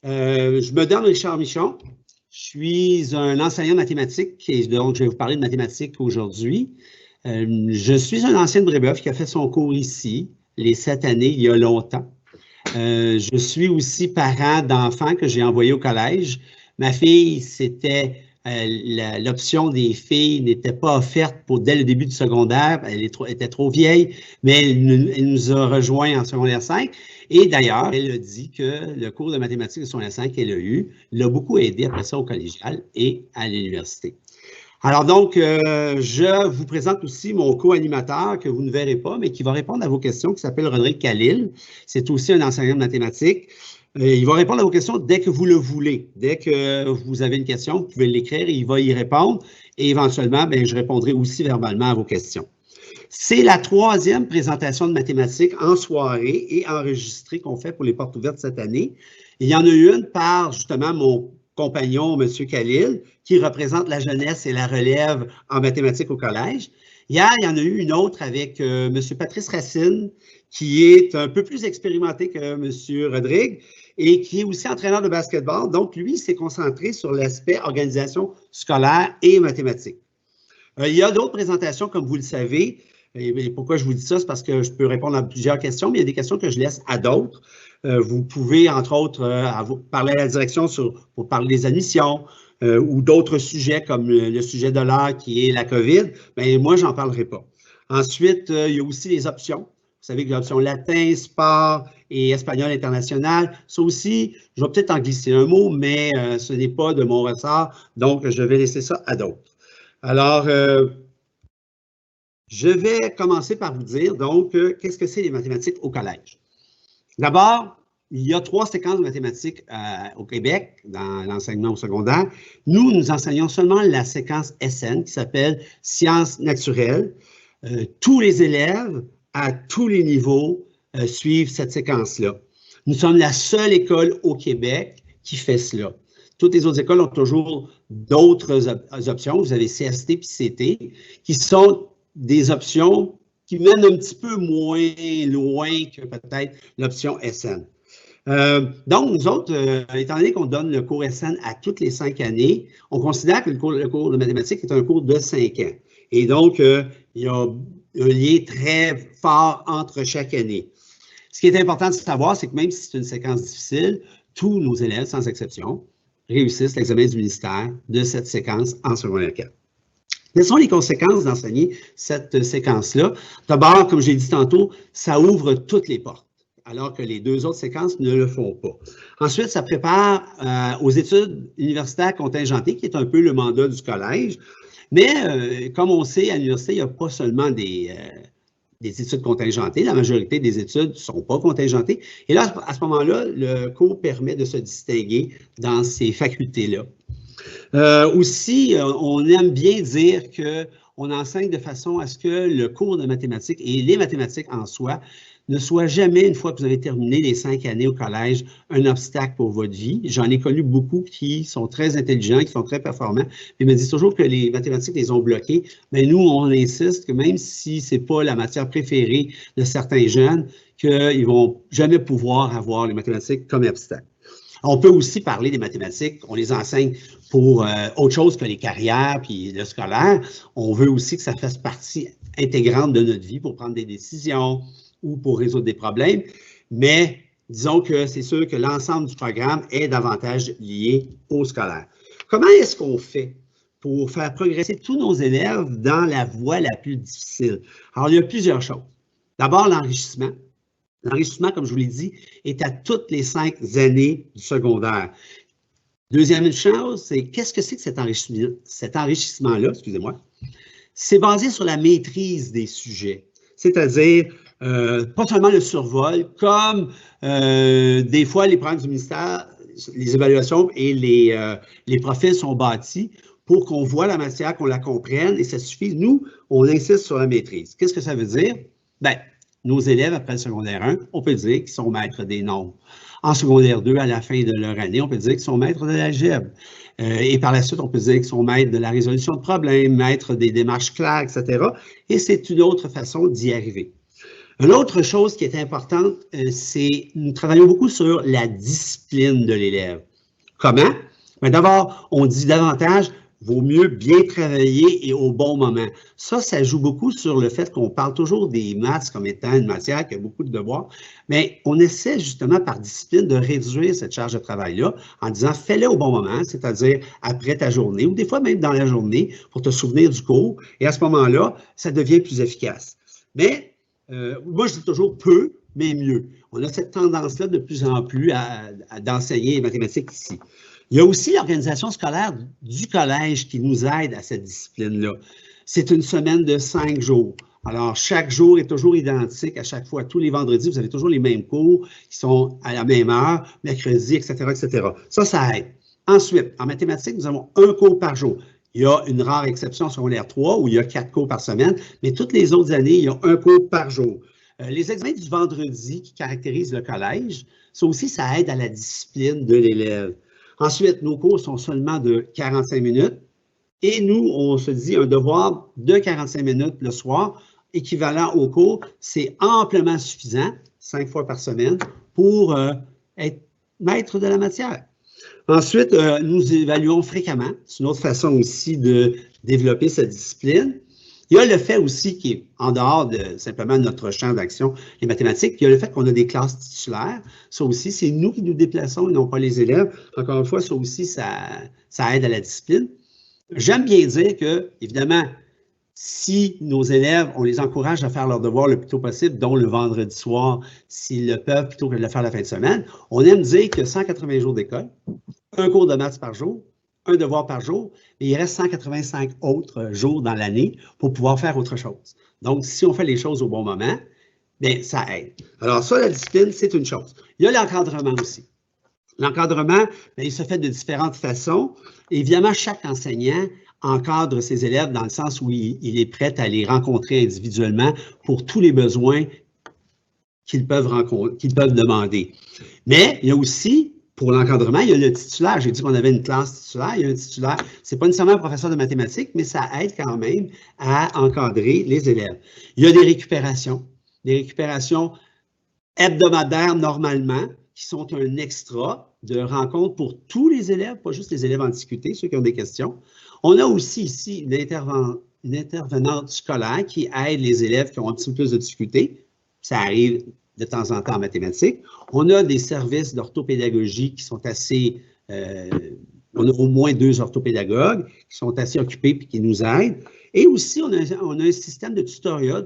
Je me nomme Richard Michon. Je suis un enseignant de mathématiques et donc je vais vous parler de mathématiques aujourd'hui. Je suis un ancien de Brébeuf qui a fait son cours ici, les 7 années, il y a longtemps. Je suis aussi parent d'enfants que j'ai envoyés au collège. Ma fille, c'était l'option des filles n'était pas offerte dès le début du secondaire. Elle était trop vieille, mais elle nous a rejoints en secondaire 5. Et d'ailleurs, elle a dit que le cours de mathématiques de secondaire 5 qu'elle a eu l'a beaucoup aidé après ça au collégial et à l'université. Alors donc, je vous présente aussi mon co-animateur que vous ne verrez pas, mais qui va répondre à vos questions, qui s'appelle Rodrigue Khalil. C'est aussi un enseignant de mathématiques. Il va répondre à vos questions dès que vous le voulez. Dès que vous avez une question, vous pouvez l'écrire et il va y répondre. Et éventuellement, bien, je répondrai aussi verbalement à vos questions. C'est la 3e présentation de mathématiques en soirée et enregistrée qu'on fait pour les portes ouvertes cette année. Il y en a eu une par, justement, mon compagnon, M. Khalil, qui représente la jeunesse et la relève en mathématiques au collège. Hier, il y en a eu une autre avec M. Patrice Racine, qui est un peu plus expérimenté que M. Rodrigue et qui est aussi entraîneur de basketball. Donc, lui, il s'est concentré sur l'aspect organisation scolaire et mathématiques. Il y a d'autres présentations, comme vous le savez. Et pourquoi je vous dis ça? C'est parce que je peux répondre à plusieurs questions, mais il y a des questions que je laisse à d'autres. Vous pouvez, entre autres, parler à la direction pour parler des admissions ou d'autres sujets comme le sujet de l'heure qui est la COVID. Bien, moi, je n'en parlerai pas. Ensuite, il y a aussi les options. Vous savez que l'option latin, sport et espagnol international, ça aussi, je vais peut-être en glisser un mot, mais ce n'est pas de mon ressort, donc je vais laisser ça à d'autres. Alors, je vais commencer par vous dire, donc, qu'est-ce que c'est les mathématiques au collège? D'abord, il y a 3 séquences de mathématiques au Québec, dans l'enseignement au secondaire. Nous enseignons seulement la séquence SN, qui s'appelle Sciences naturelles. Tous les élèves, à tous les niveaux, suivent cette séquence-là. Nous sommes la seule école au Québec qui fait cela. Toutes les autres écoles ont toujours d'autres options. Vous avez CST puis CT, qui sont des options qui mènent un petit peu moins loin que peut-être l'option SN. Donc, nous autres, étant donné qu'on donne le cours SN à toutes les 5 années, on considère que le cours de mathématiques est un cours de 5 ans. Et donc, il y a un lien très fort entre chaque année. Ce qui est important de savoir, c'est que même si c'est une séquence difficile, tous nos élèves, sans exception, réussissent l'examen du ministère de cette séquence en secondaire 4. Quelles sont les conséquences d'enseigner cette séquence-là? D'abord, comme j'ai dit tantôt, ça ouvre toutes les portes, alors que les 2 autres séquences ne le font pas. Ensuite, ça prépare aux études universitaires contingentées, qui est un peu le mandat du collège. Mais comme on sait, à l'université, il n'y a pas seulement des études contingentées. La majorité des études ne sont pas contingentées. Et là, à ce moment-là, le cours permet de se distinguer dans ces facultés-là. Aussi, on aime bien dire qu'on enseigne de façon à ce que le cours de mathématiques et les mathématiques en soi ne soient jamais, une fois que vous avez terminé les 5 années au collège, un obstacle pour votre vie. J'en ai connu beaucoup qui sont très intelligents, qui sont très performants, mais me disent toujours que les mathématiques les ont bloqués. Mais nous, on insiste que même si ce n'est pas la matière préférée de certains jeunes, qu'ils ne vont jamais pouvoir avoir les mathématiques comme obstacle. On peut aussi parler des mathématiques, on les enseigne pour autre chose que les carrières puis le scolaire. On veut aussi que ça fasse partie intégrante de notre vie pour prendre des décisions ou pour résoudre des problèmes. Mais disons que c'est sûr que l'ensemble du programme est davantage lié au scolaire. Comment est-ce qu'on fait pour faire progresser tous nos élèves dans la voie la plus difficile? Alors, il y a plusieurs choses. D'abord, l'enrichissement. L'enrichissement, comme je vous l'ai dit, est à toutes les 5 années du secondaire. Deuxième chose, c'est qu'est-ce que c'est que cet enrichissement-là, excusez-moi? C'est basé sur la maîtrise des sujets, c'est-à-dire pas seulement le survol, comme des fois les programmes du ministère, les évaluations et les profils sont bâtis pour qu'on voit la matière, qu'on la comprenne et ça suffit. Nous, on insiste sur la maîtrise. Qu'est-ce que ça veut dire? Bien, nos élèves, après le secondaire 1, on peut dire qu'ils sont maîtres des nombres. En secondaire 2, à la fin de leur année, on peut dire qu'ils sont maîtres de l'algèbre. Et par la suite, on peut dire qu'ils sont maîtres de la résolution de problèmes, maîtres des démarches claires, etc. Et c'est une autre façon d'y arriver. L'autre chose qui est importante, c'est nous travaillons beaucoup sur la discipline de l'élève. Comment? Ben d'abord, on dit davantage, vaut mieux bien travailler et au bon moment. Ça joue beaucoup sur le fait qu'on parle toujours des maths comme étant une matière qui a beaucoup de devoirs, mais on essaie justement par discipline de réduire cette charge de travail-là en disant fais-le au bon moment, c'est-à-dire après ta journée ou des fois même dans la journée pour te souvenir du cours et à ce moment-là, ça devient plus efficace. Mais moi, je dis toujours peu, mais mieux. On a cette tendance-là de plus en plus d'enseigner les mathématiques ici. Il y a aussi l'organisation scolaire du collège qui nous aide à cette discipline-là. C'est une semaine de 5 jours. Alors, chaque jour est toujours identique à chaque fois. Tous les vendredis, vous avez toujours les mêmes cours qui sont à la même heure, mercredi, etc., etc. Ça aide. Ensuite, en mathématiques, nous avons un cours par jour. Il y a une rare exception en secondaire 3 où il y a 4 cours par semaine, mais toutes les autres années, il y a un cours par jour. Les examens du vendredi qui caractérisent le collège, ça aussi, ça aide à la discipline de l'élève. Ensuite, nos cours sont seulement de 45 minutes et nous, on se dit un devoir de 45 minutes le soir, équivalent au cours, c'est amplement suffisant, 5 fois par semaine, pour être maître de la matière. Ensuite, nous évaluons fréquemment. C'est une autre façon aussi de développer cette discipline. Il y a le fait aussi qui est en dehors de simplement notre champ d'action, les mathématiques, il y a le fait qu'on a des classes titulaires. Ça aussi, c'est nous qui nous déplaçons et non pas les élèves. Encore une fois, ça aussi, ça aide à la discipline. J'aime bien dire que, évidemment, si nos élèves, on les encourage à faire leurs devoirs le plus tôt possible, dont le vendredi soir, s'ils le peuvent, plutôt que de le faire la fin de semaine, on aime dire que 180 jours d'école, un cours de maths par jour, un devoir par jour, et il reste 185 autres jours dans l'année pour pouvoir faire autre chose. Donc, si on fait les choses au bon moment, bien, ça aide. Alors ça, la discipline, c'est une chose. Il y a l'encadrement aussi. L'encadrement, il se fait de différentes façons. Évidemment, chaque enseignant encadre ses élèves dans le sens où il est prêt à les rencontrer individuellement pour tous les besoins qu'ils peuvent demander. Mais il y a aussi, pour l'encadrement, il y a le titulaire. J'ai dit qu'on avait une classe titulaire. Il y a un titulaire. Ce n'est pas nécessairement un professeur de mathématiques, mais ça aide quand même à encadrer les élèves. Il y a des récupérations hebdomadaires normalement, qui sont un extra de rencontre pour tous les élèves, pas juste les élèves en difficulté, ceux qui ont des questions. On a aussi ici une intervenante scolaire qui aide les élèves qui ont un petit peu plus de difficultés. Ça arrive de temps en temps en mathématiques. On a des services d'orthopédagogie qui sont assez... on a au moins 2 orthopédagogues qui sont assez occupés et qui nous aident. Et aussi, on a un système de tutorat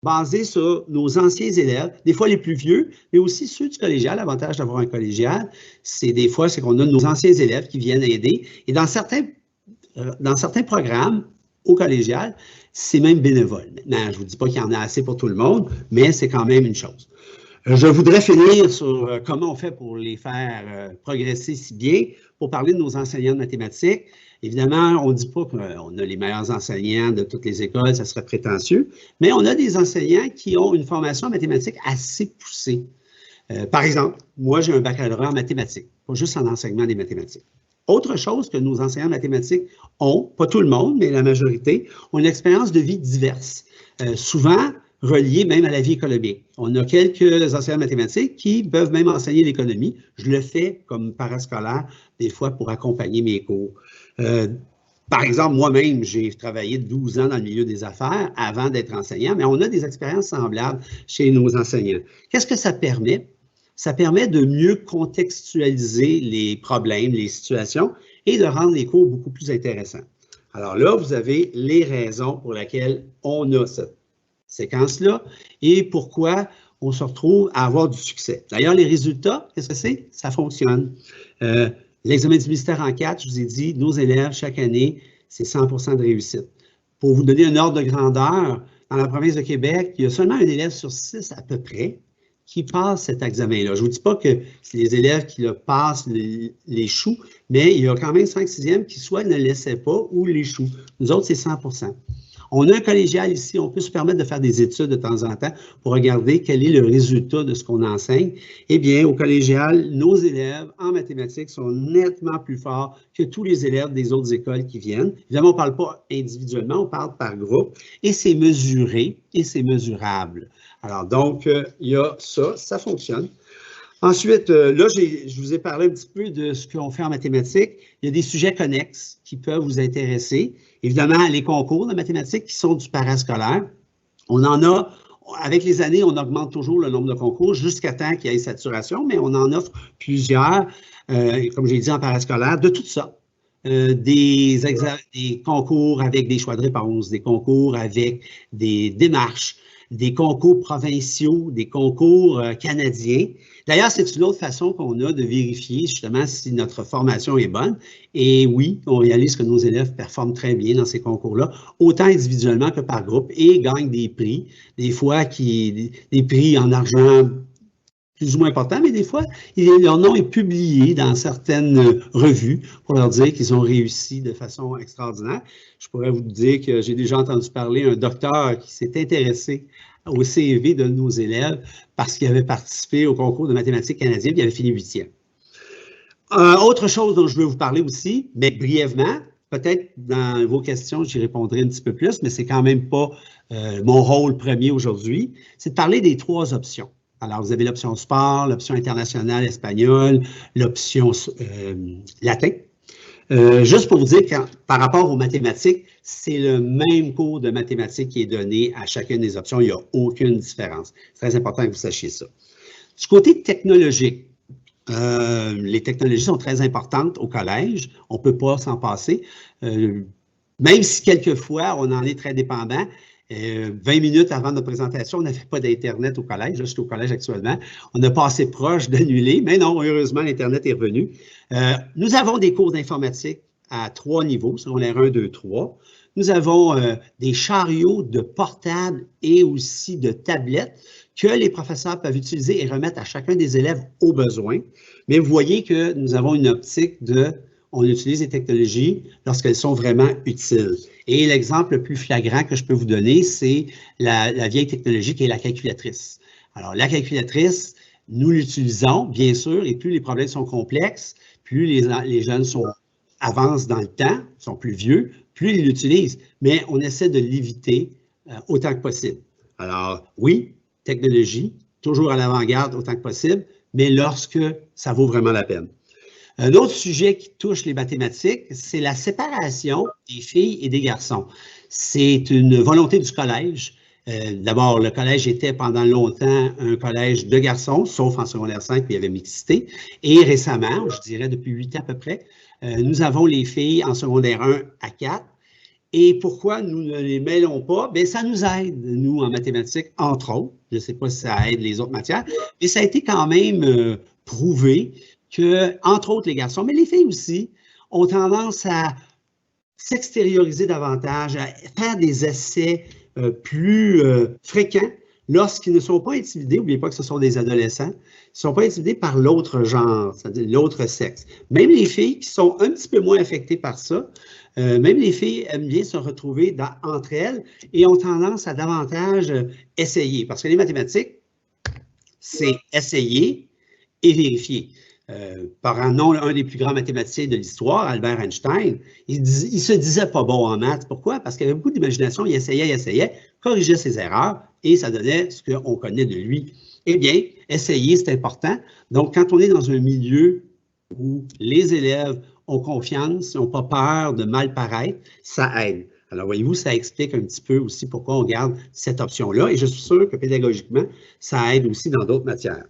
basé sur nos anciens élèves, des fois les plus vieux, mais aussi ceux du collégial. L'avantage d'avoir un collégial, c'est des fois, c'est qu'on a nos anciens élèves qui viennent aider. Et dans certains programmes au collégial, c'est même bénévole. Maintenant, je ne vous dis pas qu'il y en a assez pour tout le monde, mais c'est quand même une chose. Je voudrais finir sur comment on fait pour les faire progresser si bien, pour parler de nos enseignants de mathématiques. Évidemment, on ne dit pas qu'on a les meilleurs enseignants de toutes les écoles, ça serait prétentieux, mais on a des enseignants qui ont une formation en mathématiques assez poussée. Par exemple, moi, j'ai un baccalauréat en mathématiques, pas juste en enseignement des mathématiques. Autre chose que nos enseignants de mathématiques ont, pas tout le monde, mais la majorité, ont une expérience de vie diverse, souvent reliée même à la vie économique. On a quelques enseignants de mathématiques qui peuvent même enseigner l'économie. Je le fais comme parascolaire, des fois pour accompagner mes cours. Par exemple, moi-même, j'ai travaillé 12 ans dans le milieu des affaires avant d'être enseignant, mais on a des expériences semblables chez nos enseignants. Qu'est-ce que ça permet? Ça permet de mieux contextualiser les problèmes, les situations et de rendre les cours beaucoup plus intéressants. Alors là, vous avez les raisons pour lesquelles on a cette séquence-là et pourquoi on se retrouve à avoir du succès. D'ailleurs, les résultats, qu'est-ce que c'est? Ça fonctionne. L'examen du ministère en 4, je vous ai dit, nos élèves, chaque année, c'est 100% de réussite. Pour vous donner un ordre de grandeur, dans la province de Québec, il y a seulement un élève sur 6 à peu près qui passe cet examen-là. Je ne vous dis pas que c'est les élèves qui le passent l'échouent, mais il y a quand même 5/6e qui soit ne l'essaient pas ou l'échouent. Nous autres, c'est 100%. On a un collégial ici, on peut se permettre de faire des études de temps en temps pour regarder quel est le résultat de ce qu'on enseigne. Eh bien, au collégial, nos élèves en mathématiques sont nettement plus forts que tous les élèves des autres écoles qui viennent. Évidemment, on ne parle pas individuellement, on parle par groupe et c'est mesuré et c'est mesurable. Alors, donc, il y a ça, ça fonctionne. Ensuite, là, je vous ai parlé un petit peu de ce qu'on fait en mathématiques. Il y a des sujets connexes qui peuvent vous intéresser. Évidemment, les concours de mathématiques qui sont du parascolaire. On en a, avec les années, on augmente toujours le nombre de concours jusqu'à temps qu'il y ait saturation, mais on en offre plusieurs, comme j'ai dit, en parascolaire, de tout ça. Des concours avec des choix de réponse, des concours avec des démarches, des concours provinciaux, des concours canadiens. D'ailleurs, c'est une autre façon qu'on a de vérifier justement si notre formation est bonne. Et oui, on réalise que nos élèves performent très bien dans ces concours-là, autant individuellement que par groupe, et gagnent des prix, des fois des prix en argent plus ou moins importants, mais des fois, leur nom est publié dans certaines revues pour leur dire qu'ils ont réussi de façon extraordinaire. Je pourrais vous dire que j'ai déjà entendu parler d'un docteur qui s'est intéressé au CV de nos élèves parce qu'il avait participé au concours de mathématiques canadien et il avait fini 8e. Autre chose dont je veux vous parler aussi, mais brièvement, peut-être dans vos questions, j'y répondrai un petit peu plus, mais c'est quand même pas mon rôle premier aujourd'hui, c'est de parler des 3 options. Alors, vous avez l'option sport, l'option internationale espagnole, l'option latin. Juste pour vous dire que par rapport aux mathématiques, c'est le même cours de mathématiques qui est donné à chacune des options. Il n'y a aucune différence. C'est très important que vous sachiez ça. Du côté technologique, les technologies sont très importantes au collège. On ne peut pas s'en passer. Même si quelquefois, on en est très dépendant. 20 minutes avant notre présentation, on n'avait pas d'Internet au collège. Je suis au collège actuellement. On n'a pas assez proche d'annuler, mais non, heureusement, l'Internet est revenu. Nous avons des cours d'informatique à 3 niveaux, secondaire 1, 2, 3. Nous avons des chariots de portables et aussi de tablettes que les professeurs peuvent utiliser et remettre à chacun des élèves au besoin. Mais vous voyez que nous avons une optique on utilise les technologies lorsqu'elles sont vraiment utiles. Et l'exemple le plus flagrant que je peux vous donner, c'est la vieille technologie qui est la calculatrice. Alors, la calculatrice, nous l'utilisons, bien sûr, et plus les problèmes sont complexes, plus les jeunes avancent dans le temps, sont plus vieux, plus ils l'utilisent. Mais on essaie de l'éviter autant que possible. Alors, oui, technologie, toujours à l'avant-garde autant que possible, mais lorsque ça vaut vraiment la peine. Un autre sujet qui touche les mathématiques, c'est la séparation des filles et des garçons. C'est une volonté du collège. D'abord, le collège était pendant longtemps un collège de garçons, sauf en secondaire 5, puis il y avait mixité. Et récemment, je dirais depuis 8 ans à peu près, nous avons les filles en secondaire 1 à 4. Et pourquoi nous ne les mêlons pas? Bien, ça nous aide, nous, en mathématiques, entre autres. Je ne sais pas si ça aide les autres matières, mais ça a été quand même prouvé que, entre autres, les garçons, mais les filles aussi, ont tendance à s'extérioriser davantage, à faire des essais plus fréquents lorsqu'ils ne sont pas intimidés. N'oubliez pas que ce sont des adolescents. Ils ne sont pas intimidés par l'autre genre, c'est-à-dire l'autre sexe. Même les filles qui sont un petit peu moins affectées par ça, même les filles aiment bien se retrouver entre elles et ont tendance à davantage essayer. Parce que les mathématiques, c'est essayer et vérifier. Par un nom, un des plus grands mathématiciens de l'histoire, Albert Einstein, il se disait pas bon en maths. Pourquoi? Parce qu'il avait beaucoup d'imagination, il essayait, corrigeait ses erreurs et ça donnait ce qu'on connaît de lui. Eh bien, essayer, c'est important. Donc, quand on est dans un milieu où les élèves ont confiance, n'ont pas peur de mal paraître, ça aide. Alors, voyez-vous, ça explique un petit peu aussi pourquoi on garde cette option-là et je suis sûr que pédagogiquement, ça aide aussi dans d'autres matières.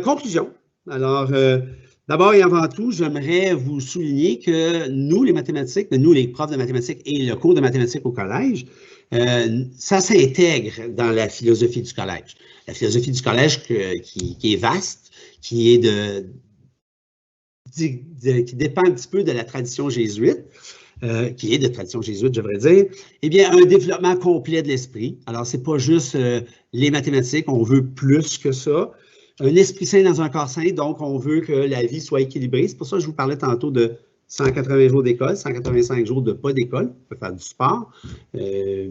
Conclusion. Alors, d'abord et avant tout, j'aimerais vous souligner que nous, les mathématiques, nous, les profs de mathématiques et le cours de mathématiques au collège, ça s'intègre dans la philosophie du collège. La philosophie du collège qui est vaste, qui dépend un petit peu de la tradition jésuite, qui est de tradition jésuite, je devrais dire, eh bien, un développement complet de l'esprit. Alors, c'est pas juste les mathématiques, on veut plus que ça. Un esprit sain dans un corps sain, donc on veut que la vie soit équilibrée. C'est pour ça que je vous parlais tantôt de 180 jours d'école, 185 jours de pas d'école. On peut faire du sport. Je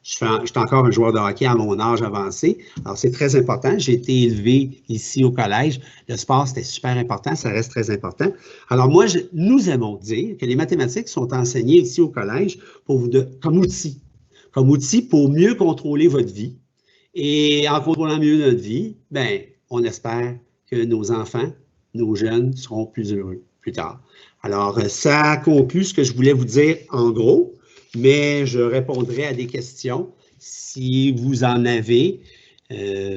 suis encore un joueur de hockey à mon âge avancé. Alors, c'est très important. J'ai été élevé ici au collège. Le sport, c'était super important. Ça reste très important. Alors, nous aimons dire que les mathématiques sont enseignées ici au collège comme outil pour mieux contrôler votre vie Et en contrôlant mieux notre vie, ben, on espère que nos enfants, nos jeunes seront plus heureux plus tard. Alors, ça conclut ce que je voulais vous dire en gros, mais je répondrai à des questions si vous en avez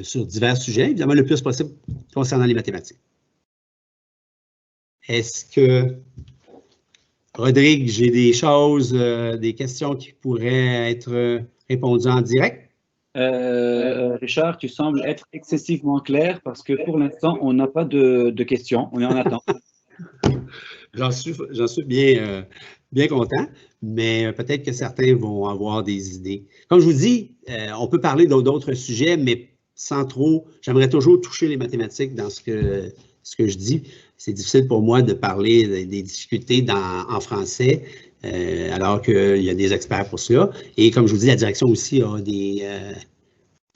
sur divers sujets, évidemment le plus possible concernant les mathématiques. Est-ce que, Rodrigue, j'ai des choses, des questions qui pourraient être répondues en direct? Richard, tu sembles être excessivement clair parce que pour l'instant, on n'a pas de questions, on est en attente. J'en suis bien content, mais peut-être que certains vont avoir des idées. Comme je vous dis, on peut parler d'autres sujets, mais sans trop. J'aimerais toujours toucher les mathématiques dans ce que je dis. C'est difficile pour moi de parler des difficultés en français, alors qu'il y a des experts pour cela. Et comme je vous dis, la direction aussi a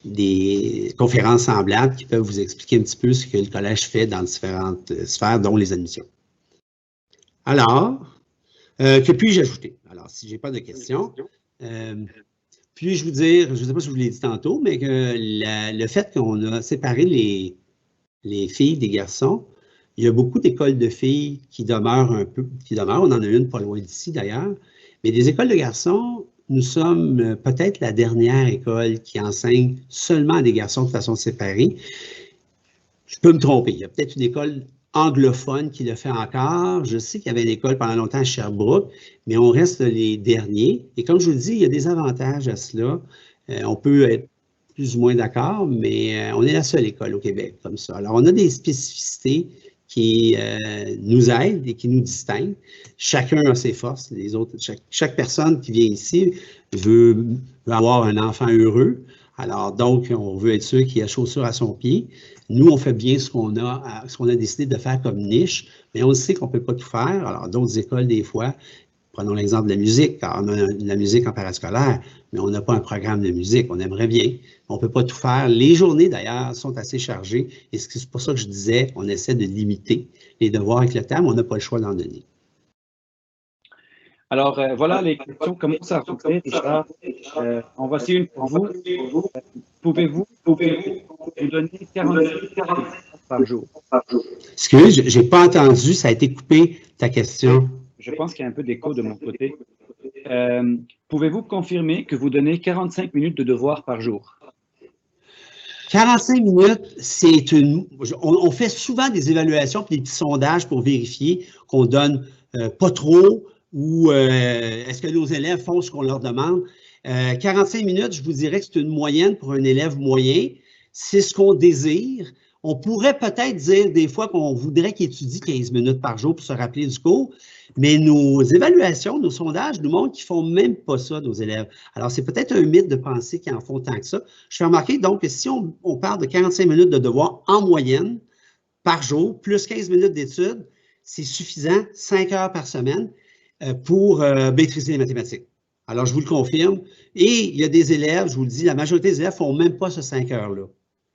des conférences semblables qui peuvent vous expliquer un petit peu ce que le collège fait dans différentes sphères, dont les admissions. Alors, que puis-je ajouter? Alors, si je n'ai pas de questions, puis-je vous dire, je ne sais pas si je vous l'ai dit tantôt, mais que le fait qu'on a séparé les filles des garçons, il y a beaucoup d'écoles de filles qui demeurent on en a une pas loin d'ici d'ailleurs, mais des écoles de garçons, nous sommes peut-être la dernière école qui enseigne seulement à des garçons de façon séparée. Je peux me tromper, il y a peut-être une école anglophone qui le fait encore. Je sais qu'il y avait une école pendant longtemps à Sherbrooke, mais on reste les derniers. Et comme je vous le dis, il y a des avantages à cela. On peut être plus ou moins d'accord, mais on est la seule école au Québec comme ça. Alors, on a des spécificités qui nous aident et qui nous distinguent. Chacun a ses forces. Les autres, chaque personne qui vient ici veut avoir un enfant heureux. Alors, donc, on veut être sûr qu'il a chaussure à son pied. Nous, on fait bien ce qu'on a décidé de faire comme niche, mais on sait qu'on ne peut pas tout faire. Alors, d'autres écoles, des fois, prenons l'exemple de la musique, car on a de la musique en parascolaire, mais on n'a pas un programme de musique. On aimerait bien. On ne peut pas tout faire. Les journées, d'ailleurs, sont assez chargées. Et c'est pour ça que je disais, on essaie de limiter les devoirs avec le temps, mais on n'a pas le choix d'en donner. Alors, voilà, les questions commencent à rentrer, Richard. En voici une pour vous. Pouvez-vous vous donner 48 par jour? Excuse, je n'ai pas entendu, ça a été coupé, ta question. Je pense qu'il y a un peu d'écho de mon côté. Pouvez-vous confirmer que vous donnez 45 minutes de devoirs par jour? 45 minutes, on fait souvent des évaluations et des petits sondages pour vérifier qu'on donne pas trop ou est-ce que nos élèves font ce qu'on leur demande. 45 minutes, je vous dirais que c'est une moyenne pour un élève moyen. C'est ce qu'on désire. On pourrait peut-être dire des fois qu'on voudrait qu'il étudie 15 minutes par jour pour se rappeler du cours, mais nos évaluations, nos sondages nous montrent qu'ils ne font même pas ça, nos élèves. Alors, c'est peut-être un mythe de penser qu'ils en font tant que ça. Je fais remarquer donc que si on parle de 45 minutes de devoir en moyenne par jour, plus 15 minutes d'études, c'est suffisant, 5 heures par semaine, pour maîtriser les mathématiques. Alors, je vous le confirme. Et il y a des élèves, je vous le dis, la majorité des élèves ne font même pas ce 5 heures-là.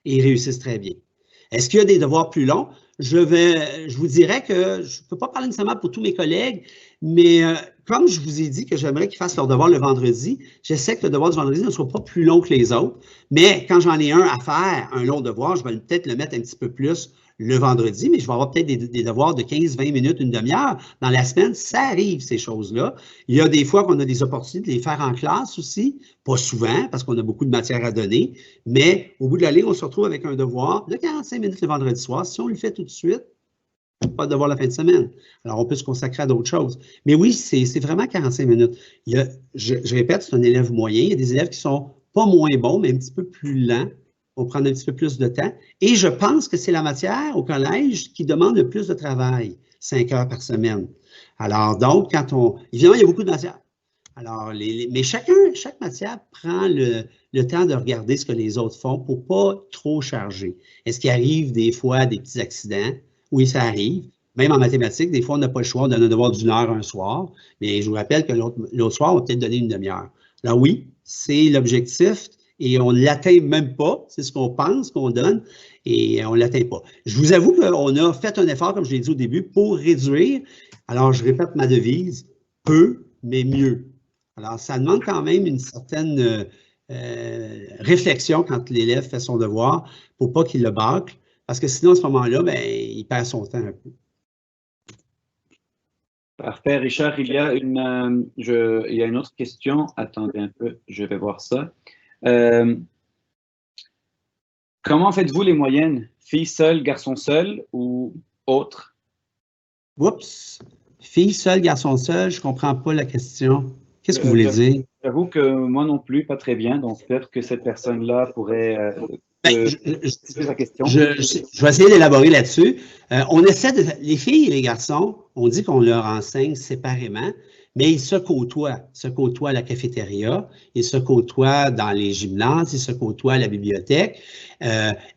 Et ils réussissent très bien. Est-ce qu'il y a des devoirs plus longs? Je vous dirais que je ne peux pas parler nécessairement pour tous mes collègues, mais comme je vous ai dit que j'aimerais qu'ils fassent leur devoir le vendredi, j'essaie que le devoir du vendredi ne soit pas plus long que les autres, mais quand j'en ai un à faire, un long devoir, je vais peut-être le mettre un petit peu plus le vendredi, mais je vais avoir peut-être des devoirs de 15-20 minutes, une demi-heure. Dans la semaine, ça arrive, ces choses-là. Il y a des fois qu'on a des opportunités de les faire en classe aussi, pas souvent, parce qu'on a beaucoup de matière à donner, mais au bout de la ligne, on se retrouve avec un devoir de 45 minutes le vendredi soir. Si on le fait tout de suite, pas de devoir la fin de semaine. Alors, on peut se consacrer à d'autres choses. Mais oui, c'est vraiment 45 minutes. Je répète, c'est un élève moyen. Il y a des élèves qui sont pas moins bons, mais un petit peu plus lents. On prend un petit peu plus de temps. Et je pense que c'est la matière au collège qui demande le plus de travail, 5 heures par semaine. Alors, donc, évidemment, il y a beaucoup de matière. Alors, mais chaque matière prend le temps de regarder ce que les autres font pour ne pas trop charger. Est-ce qu'il arrive des fois des petits accidents? Oui, ça arrive. Même en mathématiques, des fois, on n'a pas le choix, on donne un devoir d'une heure un soir. Mais je vous rappelle que l'autre soir, on va peut-être donner une demi-heure. Alors oui, c'est l'objectif. Et on ne l'atteint même pas, c'est ce qu'on pense qu'on donne, et on ne l'atteint pas. Je vous avoue qu'on a fait un effort, comme je l'ai dit au début, pour réduire. Alors, je répète ma devise, peu, mais mieux. Alors, ça demande quand même une certaine réflexion quand l'élève fait son devoir pour pas qu'il le bâcle, parce que sinon, à ce moment-là, ben, il perd son temps un peu. Parfait, Richard. Il y a une autre question. Attendez un peu, je vais voir ça. Comment faites-vous les moyennes? Filles seules, garçons seuls ou autres? Oups! Fille seule, garçon seul, je comprends pas la question. Qu'est-ce que vous voulez dire? J'avoue que moi non plus, pas très bien. Donc, peut-être que cette personne-là pourrait la question. Je vais essayer d'élaborer là-dessus. On essaie les filles et les garçons, on dit qu'on leur enseigne séparément, mais ils se côtoient à la cafétéria, ils se côtoient dans les gymnases, ils se côtoient à la bibliothèque.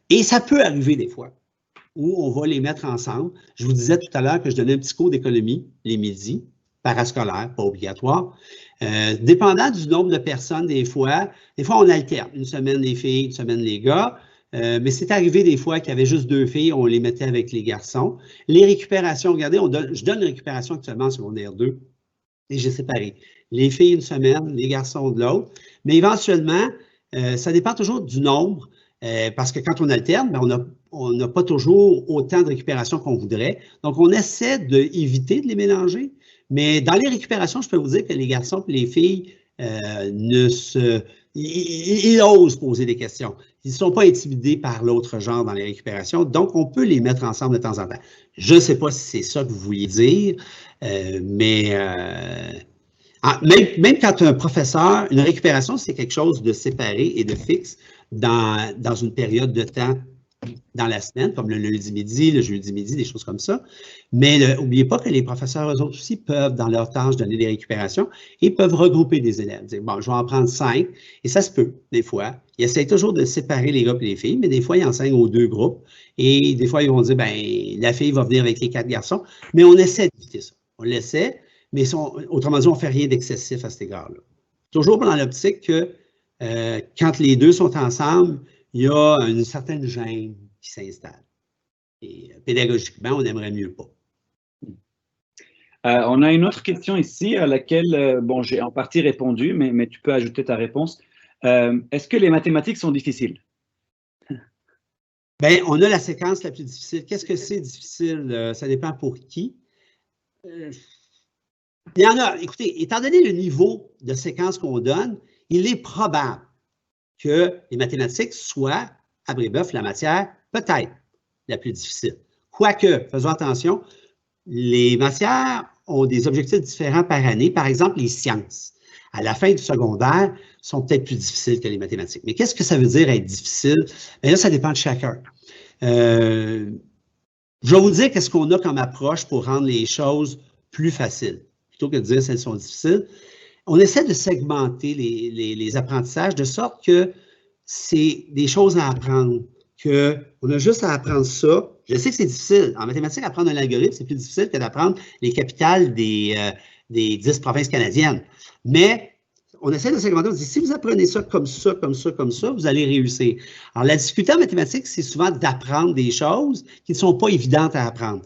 Et ça peut arriver des fois où on va les mettre ensemble. Je vous disais tout à l'heure que je donnais un petit cours d'économie les midis, parascolaire, pas obligatoire. Dépendant du nombre de personnes, des fois on alterne. Une semaine les filles, une semaine les gars. Mais c'est arrivé des fois qu'il y avait juste 2 filles, on les mettait avec les garçons. Les récupérations, regardez, je donne une récupération actuellement en secondaire 2 et j'ai séparé. Les filles une semaine, les garçons de l'autre. Mais éventuellement, ça dépend toujours du nombre. Parce que quand on alterne, ben on n'a pas toujours autant de récupération qu'on voudrait. Donc, on essaie d'éviter de les mélanger. Mais dans les récupérations, je peux vous dire que les garçons et les filles ils osent poser des questions. Ils ne sont pas intimidés par l'autre genre dans les récupérations. Donc, on peut les mettre ensemble de temps en temps. Je ne sais pas si c'est ça que vous vouliez dire, mais même quand un professeur, une récupération, c'est quelque chose de séparé et de fixe dans une période de temps dans la semaine, comme le lundi midi, le jeudi midi, des choses comme ça. Mais n'oubliez pas que les professeurs, eux autres aussi, peuvent, dans leur tâche, donner des récupérations et peuvent regrouper des élèves. Dire, bon, je vais en prendre 5, et ça se peut, des fois. Ils essayent toujours de séparer les gars et les filles, mais des fois, ils enseignent aux 2 groupes. Et des fois, ils vont dire, ben la fille va venir avec les 4 garçons. Mais on essaie d'éviter ça. On l'essaie, mais autrement dit, on ne fait rien d'excessif à cet égard-là. Toujours dans l'optique que quand les 2 sont ensemble, il y a une certaine gêne qui s'installe. Et pédagogiquement, on aimerait mieux pas. On a une autre question ici à laquelle, bon, j'ai en partie répondu, mais tu peux ajouter ta réponse. Est-ce que les mathématiques sont difficiles? Bien, on a la séquence la plus difficile. Qu'est-ce que c'est difficile? Ça dépend pour qui. Il y en a, écoutez, étant donné le niveau de séquence qu'on donne, il est probable que les mathématiques soient, à Brébeuf, la matière peut-être la plus difficile. Quoique, faisons attention, les matières ont des objectifs différents par année. Par exemple, les sciences, à la fin du secondaire, sont peut-être plus difficiles que les mathématiques. Mais qu'est-ce que ça veut dire être difficile? Bien là, ça dépend de chacun. Je vais vous dire qu'est-ce qu'on a comme approche pour rendre les choses plus faciles, plutôt que de dire qu'elles sont difficiles. On essaie de segmenter les apprentissages de sorte que c'est des choses à apprendre, qu'on a juste à apprendre ça. Je sais que c'est difficile. En mathématiques, apprendre un algorithme, c'est plus difficile que d'apprendre les capitales des 10 provinces canadiennes. Mais on essaie de segmenter, on dit, si vous apprenez ça comme ça, comme ça, comme ça, vous allez réussir. Alors, la difficulté en mathématiques, c'est souvent d'apprendre des choses qui ne sont pas évidentes à apprendre.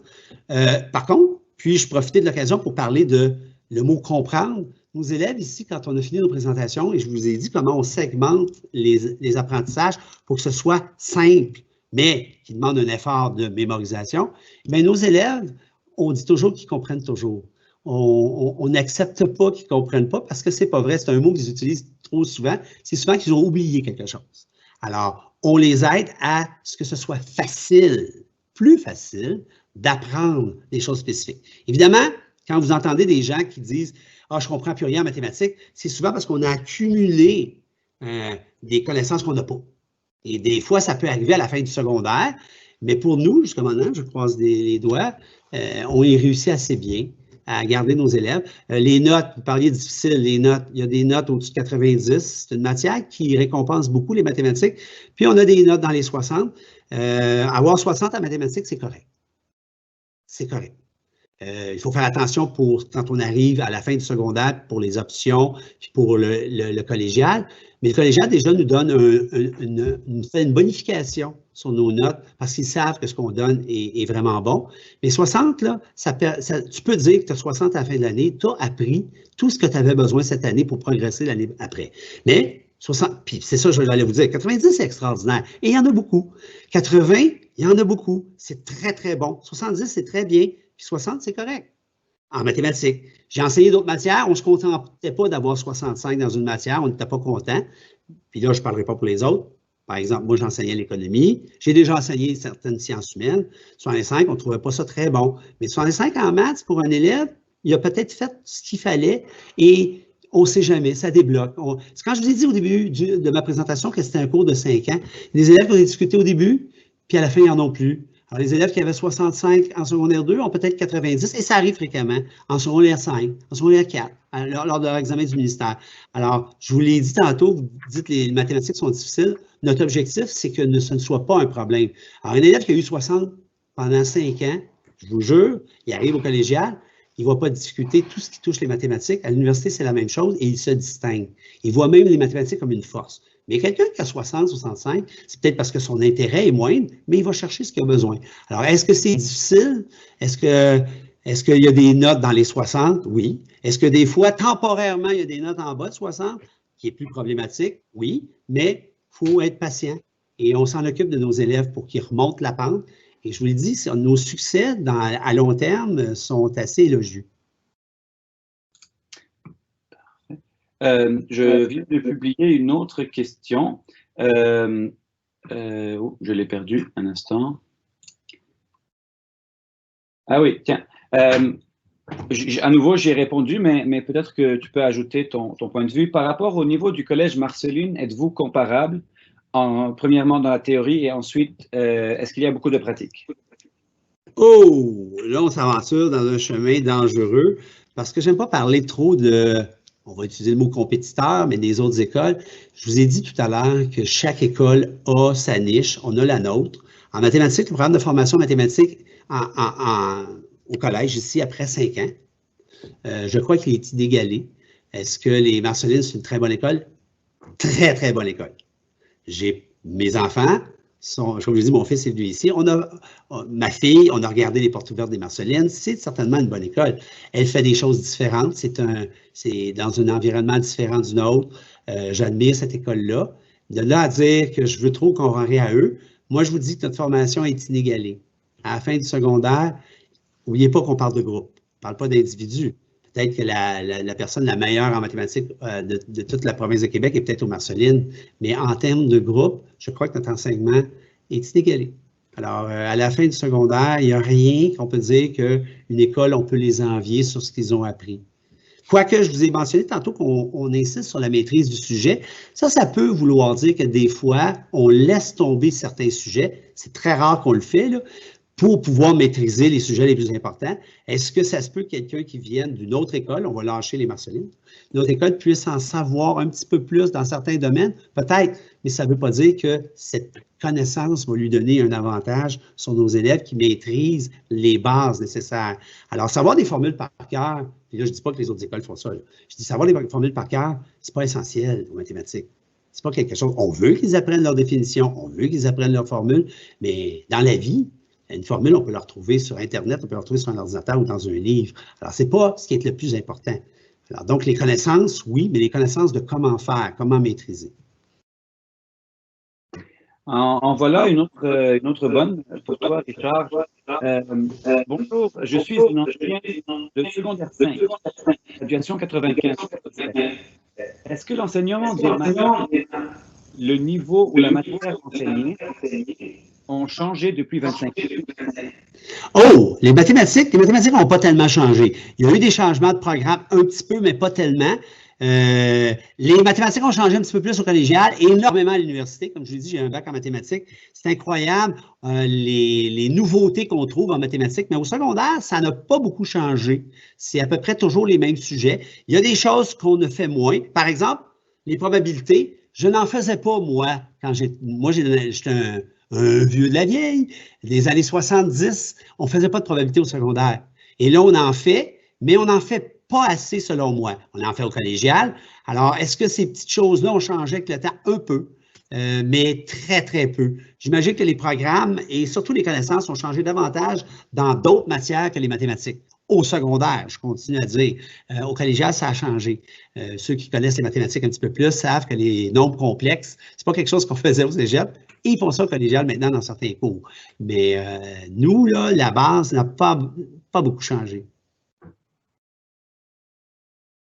Par contre, puis-je profiter de l'occasion pour parler de le mot « comprendre ». Nos élèves ici, quand on a fini nos présentations, et je vous ai dit comment on segmente les apprentissages pour que ce soit simple, mais qui demande un effort de mémorisation, bien, nos élèves, on dit toujours qu'ils comprennent toujours. On n'accepte pas qu'ils ne comprennent pas parce que ce n'est pas vrai. C'est un mot qu'ils utilisent trop souvent. C'est souvent qu'ils ont oublié quelque chose. Alors, on les aide à ce que ce soit facile, plus facile, d'apprendre des choses spécifiques. Évidemment, quand vous entendez des gens qui disent « Ah, je ne comprends plus rien en mathématiques », c'est souvent parce qu'on a accumulé des connaissances qu'on n'a pas. Et des fois, ça peut arriver à la fin du secondaire, mais pour nous, jusqu'à maintenant, je croise les doigts, on y réussit assez bien à garder nos élèves. Les notes, vous parliez difficiles, les notes, il y a des notes au-dessus de 90, c'est une matière qui récompense beaucoup les mathématiques, puis on a des notes dans les 60. Avoir 60 en mathématiques, c'est correct. C'est correct. Il faut faire attention quand on arrive à la fin du secondaire pour les options, puis pour le collégial. Mais le collégial, déjà, nous donne une bonification sur nos notes parce qu'ils savent que ce qu'on donne est vraiment bon. Mais 60, là, tu peux dire que tu as 60 à la fin de l'année, tu as appris tout ce que tu avais besoin cette année pour progresser l'année après. Mais Puis c'est ça, je vais vous dire, 90, c'est extraordinaire. Et il y en a beaucoup. 80, il y en a beaucoup. C'est très, très bon. 70, c'est très bien. Puis 60, c'est correct. En mathématiques. J'ai enseigné d'autres matières. On ne se contentait pas d'avoir 65 dans une matière. On n'était pas content. Puis là, je ne parlerai pas pour les autres. Par exemple, moi, j'enseignais l'économie. J'ai déjà enseigné certaines sciences humaines. 65, on ne trouvait pas ça très bon. Mais 65 en maths, pour un élève, il a peut-être fait ce qu'il fallait et on ne sait jamais, ça débloque. C'est quand je vous ai dit au début de ma présentation que c'était un cours de 5 ans, les élèves qu'on a discuté au début, puis à la fin, ils n'en ont plus. Alors, les élèves qui avaient 65 en secondaire 2 ont peut-être 90, et ça arrive fréquemment, en secondaire 5, en secondaire 4, lors de leur examen du ministère. Alors, je vous l'ai dit tantôt, vous dites que les mathématiques sont difficiles. Notre objectif, c'est que ce ne soit pas un problème. Alors, un élève qui a eu 60 pendant 5 ans, je vous jure, il arrive au collégial, il ne va pas discuter tout ce qui touche les mathématiques. À l'université, c'est la même chose et il se distingue. Il voit même les mathématiques comme une force. Mais quelqu'un qui a 60, 65, c'est peut-être parce que son intérêt est moindre, mais il va chercher ce qu'il a besoin. Alors, est-ce que c'est difficile? Est-ce qu'il y a des notes dans les 60? Oui. Est-ce que des fois, temporairement, il y a des notes en bas de 60, qui est plus problématique? Oui. Mais il faut être patient. Et on s'en occupe de nos élèves pour qu'ils remontent la pente. Et je vous l'ai dit, nos succès à long terme sont assez élogieux. Je viens de publier une autre question. Je l'ai perdue un instant. Ah oui, tiens. À nouveau, j'ai répondu, mais peut-être que tu peux ajouter ton point de vue. Par rapport au niveau du collège Marceline, êtes-vous comparable, premièrement dans la théorie et ensuite, est-ce qu'il y a beaucoup de pratiques? Oh, là, on s'aventure dans un chemin dangereux parce que j'aime pas parler trop on va utiliser le mot compétiteur, mais des autres écoles. Je vous ai dit tout à l'heure que chaque école a sa niche, on a la nôtre. En mathématiques, le programme de formation mathématique au collège, ici, après 5 ans, je crois qu'il est inégalé. Est-ce que les Marcelines, c'est une très bonne école? Très, très bonne école. J'ai mes enfants, comme je vous dis, mon fils est venu ici. Ma fille, on a regardé les portes ouvertes des Marcelines. C'est certainement une bonne école. Elle fait des choses différentes. C'est dans un environnement différent du nôtre. J'admire cette école-là. De là à dire que je veux trop comparer à eux, moi, je vous dis que notre formation est inégalée. À la fin du secondaire, n'oubliez pas qu'on parle de groupe. On ne parle pas d'individus. Peut-être que la personne la meilleure en mathématiques de toute la province de Québec est peut-être aux Marcelines, mais en termes de groupe, je crois que notre enseignement est inégalé. Alors, à la fin du secondaire, il n'y a rien qu'on peut dire qu'une école, on peut les envier sur ce qu'ils ont appris. Quoique, je vous ai mentionné tantôt qu'on insiste sur la maîtrise du sujet, ça peut vouloir dire que des fois, on laisse tomber certains sujets. C'est très rare qu'on le fait, là, pour pouvoir maîtriser les sujets les plus importants. Est-ce que ça se peut que quelqu'un qui vienne d'une autre école, on va lâcher les Marcelines, une autre école puisse en savoir un petit peu plus dans certains domaines? Peut-être, mais ça ne veut pas dire que cette connaissance va lui donner un avantage sur nos élèves qui maîtrisent les bases nécessaires. Alors, savoir des formules par cœur, puis là, je ne dis pas que les autres écoles font ça, là. Je dis savoir des formules par cœur, ce n'est pas essentiel aux mathématiques. Ce n'est pas quelque chose. On veut qu'ils apprennent leur définition, on veut qu'ils apprennent leur formule, mais dans la vie, une formule, on peut la retrouver sur Internet, on peut la retrouver sur un ordinateur ou dans un livre. Alors, ce n'est pas ce qui est le plus important. Alors, donc, les connaissances, oui, mais les connaissances de comment faire, comment maîtriser. En voilà une autre bonne pour toi, Richard. Bonjour, je suis un ancien de secondaire 5, graduation 95. Est-ce que l'enseignement des maths, le niveau ou la matière enseignée ont changé depuis 25 ans? Oh, les mathématiques n'ont pas tellement changé. Il y a eu des changements de programme un petit peu, mais pas tellement. Les mathématiques ont changé un petit peu plus au collégial et énormément à l'université. Comme je vous dis, j'ai un bac en mathématiques. C'est incroyable les nouveautés qu'on trouve en mathématiques, mais au secondaire, ça n'a pas beaucoup changé. C'est à peu près toujours les mêmes sujets. Il y a des choses qu'on ne fait moins. Par exemple, les probabilités, je n'en faisais pas, moi, quand j'étais un vieux de la vieille. Les années 70, on ne faisait pas de probabilité au secondaire. Et là, on en fait, mais on n'en fait pas assez selon moi. On en fait au collégial. Alors, est-ce que ces petites choses-là ont changé avec le temps? Un peu, mais très, très peu. J'imagine que les programmes et surtout les connaissances ont changé davantage dans d'autres matières que les mathématiques. au secondaire, je continue à dire. Au collégial, ça a changé. Ceux qui connaissent les mathématiques un petit peu plus savent que les nombres complexes, c'est pas quelque chose qu'on faisait au cégep, et ils font ça au collégial maintenant dans certains cours. Mais nous, là, la base n'a pas beaucoup changé.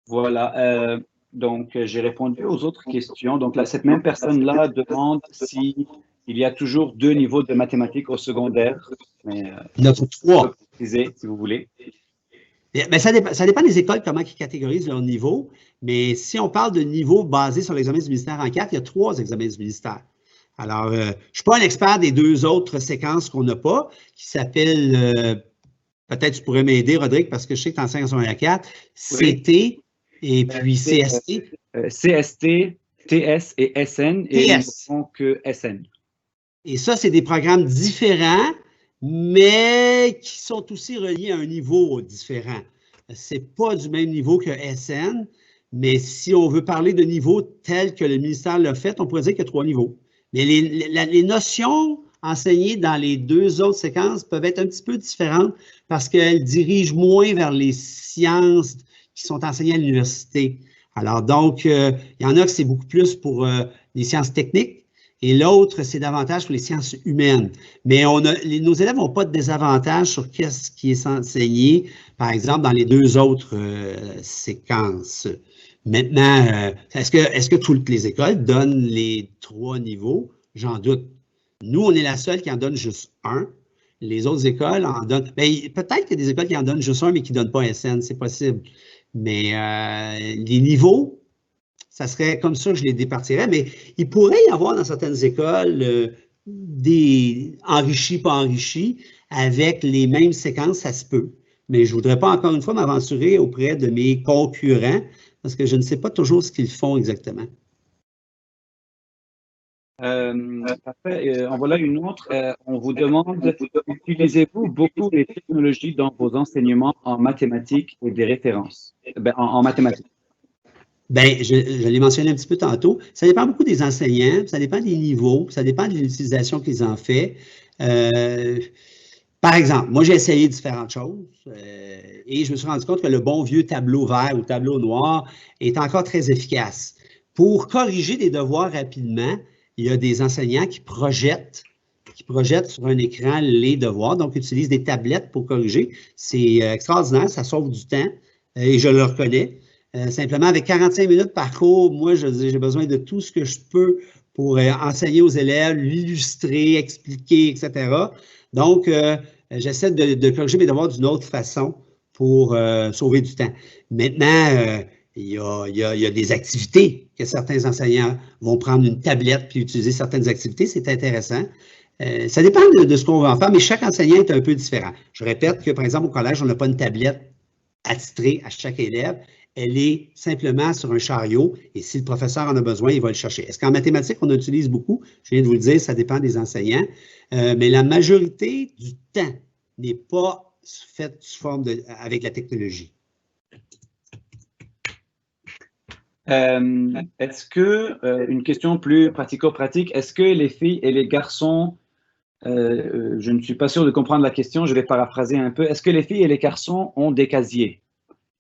Voilà. Donc, j'ai répondu aux autres questions. Donc, là, cette même personne-là demande s'il y a toujours 2 niveaux de mathématiques au secondaire. Mais, notre 3. Si vous voulez. Ben, ça dépend des écoles, comment ils catégorisent leur niveau. Mais si on parle de niveau basé sur l'examen du ministère en 4, il y a 3 examens du ministère. Alors, je ne suis pas un expert des 2 autres séquences qu'on n'a pas, qui s'appellent, peut-être tu pourrais m'aider, Rodrigue, parce que je sais que tu enseignes en secondaire 4, CT et puis CST. CST, TS et SN, et ils ne font que SN. Et ça, c'est des programmes différents, mais qui sont aussi reliés à un niveau différent. Ce n'est pas du même niveau que SN, mais si on veut parler de niveau tel que le ministère l'a fait, on pourrait dire qu'il y a 3 niveaux. Mais les notions enseignées dans les 2 autres séquences peuvent être un petit peu différentes parce qu'elles dirigent moins vers les sciences qui sont enseignées à l'université. Alors donc, il y en a que c'est beaucoup plus pour les sciences techniques et l'autre, c'est davantage pour les sciences humaines. Mais nos élèves n'ont pas de désavantage sur qu'est-ce qui est enseigné, par exemple, dans les 2 autres séquences. Maintenant, est-ce que toutes les écoles donnent les 3 niveaux? J'en doute. Nous, on est la seule qui en donne juste 1. Les autres écoles en donnent. Peut-être qu'il y a des écoles qui en donnent juste 1, mais qui ne donnent pas SN, c'est possible. Mais les niveaux, ça serait comme ça que je les départirais. Mais il pourrait y avoir dans certaines écoles des enrichis, pas enrichis, avec les mêmes séquences, ça se peut. Mais je ne voudrais pas encore une fois m'aventurer auprès de mes concurrents parce que je ne sais pas toujours ce qu'ils font exactement. Parfait. En voilà une autre. On vous demande, utilisez-vous beaucoup les technologies dans vos enseignements en mathématiques et des références? En mathématiques. Bien, je l'ai mentionné un petit peu tantôt. Ça dépend beaucoup des enseignants, ça dépend des niveaux, ça dépend de l'utilisation qu'ils en font. Par exemple, moi, j'ai essayé différentes choses et je me suis rendu compte que le bon vieux tableau vert ou tableau noir est encore très efficace. Pour corriger des devoirs rapidement, il y a des enseignants qui projettent sur un écran les devoirs, donc utilisent des tablettes pour corriger. C'est extraordinaire, ça sauve du temps et je le reconnais. Simplement, avec 45 minutes par cours, moi, j'ai besoin de tout ce que je peux pour enseigner aux élèves, l'illustrer, expliquer, etc. Donc, j'essaie de corriger mes devoirs d'une autre façon pour sauver du temps. Maintenant, il y a des activités que certains enseignants vont prendre une tablette puis utiliser certaines activités. C'est intéressant. Ça dépend de ce qu'on va en faire, mais chaque enseignant est un peu différent. Je répète que, par exemple, au collège, on n'a pas une tablette attitrée à chaque élève. Elle est simplement sur un chariot et si le professeur en a besoin, il va le chercher. Est-ce qu'en mathématiques, on utilise beaucoup? Je viens de vous le dire, ça dépend des enseignants. Mais la majorité du temps n'est pas faite sous forme avec la technologie. Est-ce que, une question plus pratico-pratique, est-ce que les filles et les garçons, je ne suis pas sûr de comprendre la question, je vais paraphraser un peu, est-ce que les filles et les garçons ont des casiers?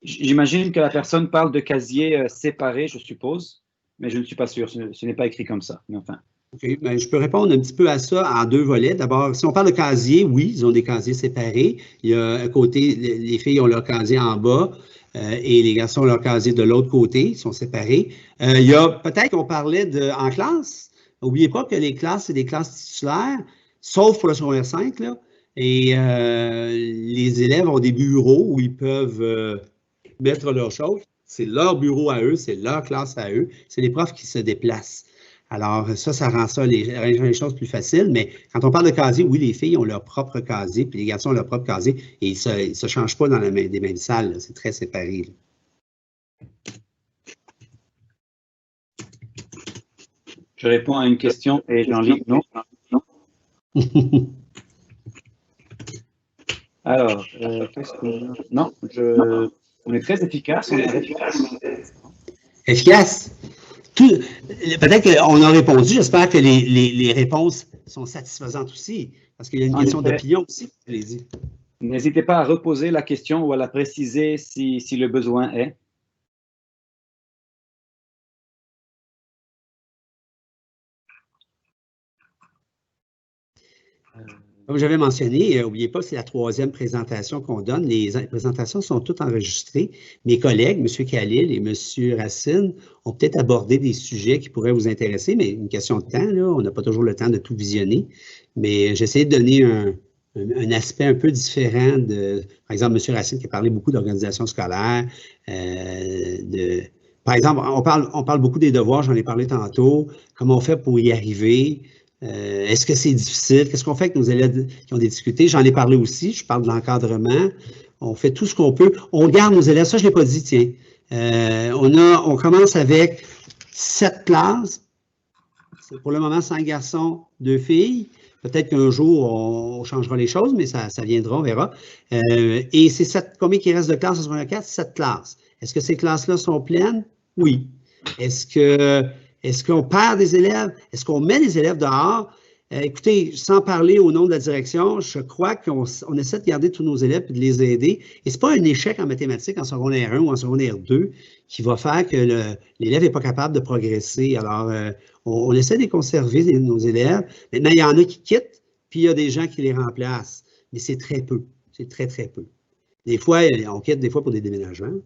J'imagine que la personne parle de casiers séparés, je suppose, mais je ne suis pas sûr, ce n'est pas écrit comme ça, mais enfin. OK, bien, je peux répondre un petit peu à ça en 2 volets. D'abord, si on parle de casiers, oui, ils ont des casiers séparés. Il y a à côté, les filles ont leur casier en bas et les garçons ont leur casier de l'autre côté, ils sont séparés. Il y a peut-être qu'on parlait en classe. N'oubliez pas que les classes, c'est des classes titulaires, sauf pour le secondaire 5, là. Et les élèves ont des bureaux où ils peuvent mettre leurs choses. C'est leur bureau à eux, c'est leur classe à eux. C'est les profs qui se déplacent. Alors, ça rend les choses plus faciles. Mais quand on parle de casier, oui, les filles ont leur propre casier, puis les garçons ont leur propre casier, et ils ne se changent pas dans des mêmes salles. C'est très séparé. Là. Je réponds à une question et j'en lis une autre. Alors, qu'est-ce que... Non, on est très efficace. Efficace? Peut-être qu'on a répondu. J'espère que les réponses sont satisfaisantes aussi, parce qu'il y a une question d'opinion aussi, je l'ai dit. N'hésitez pas à reposer la question ou à la préciser si le besoin est. Comme j'avais mentionné, n'oubliez pas, c'est la 3e présentation qu'on donne. Les présentations sont toutes enregistrées. Mes collègues, M. Khalil et M. Racine, ont peut-être abordé des sujets qui pourraient vous intéresser, mais une question de temps, là, on n'a pas toujours le temps de tout visionner. Mais j'essaie de donner un aspect un peu différent par exemple, M. Racine qui a parlé beaucoup d'organisation scolaire, par exemple, on parle beaucoup des devoirs, j'en ai parlé tantôt, comment on fait pour y arriver. Est-ce que c'est difficile? Qu'est-ce qu'on fait avec nos élèves qui ont des difficultés? J'en ai parlé aussi, je parle de l'encadrement. On fait tout ce qu'on peut. On garde nos élèves, ça je ne l'ai pas dit, tiens. On commence avec 7 classes. C'est pour le moment 5 garçons, 2 filles. Peut-être qu'un jour, on changera les choses, mais ça viendra, on verra. Et c'est combien il reste de classes en secondaire 4? 7 classes. Est-ce que ces classes-là sont pleines? Oui. Est-ce qu'on perd des élèves? Est-ce qu'on met des élèves dehors? Écoutez, sans parler au nom de la direction, je crois qu'on essaie de garder tous nos élèves et de les aider. Et ce n'est pas un échec en mathématiques en secondaire 1 ou en secondaire 2 qui va faire que l'élève n'est pas capable de progresser. Alors, on essaie de les conserver, nos élèves. Maintenant, il y en a qui quittent, puis il y a des gens qui les remplacent. Mais c'est très peu. C'est très, très peu. Des fois, on quitte des fois pour des déménagements.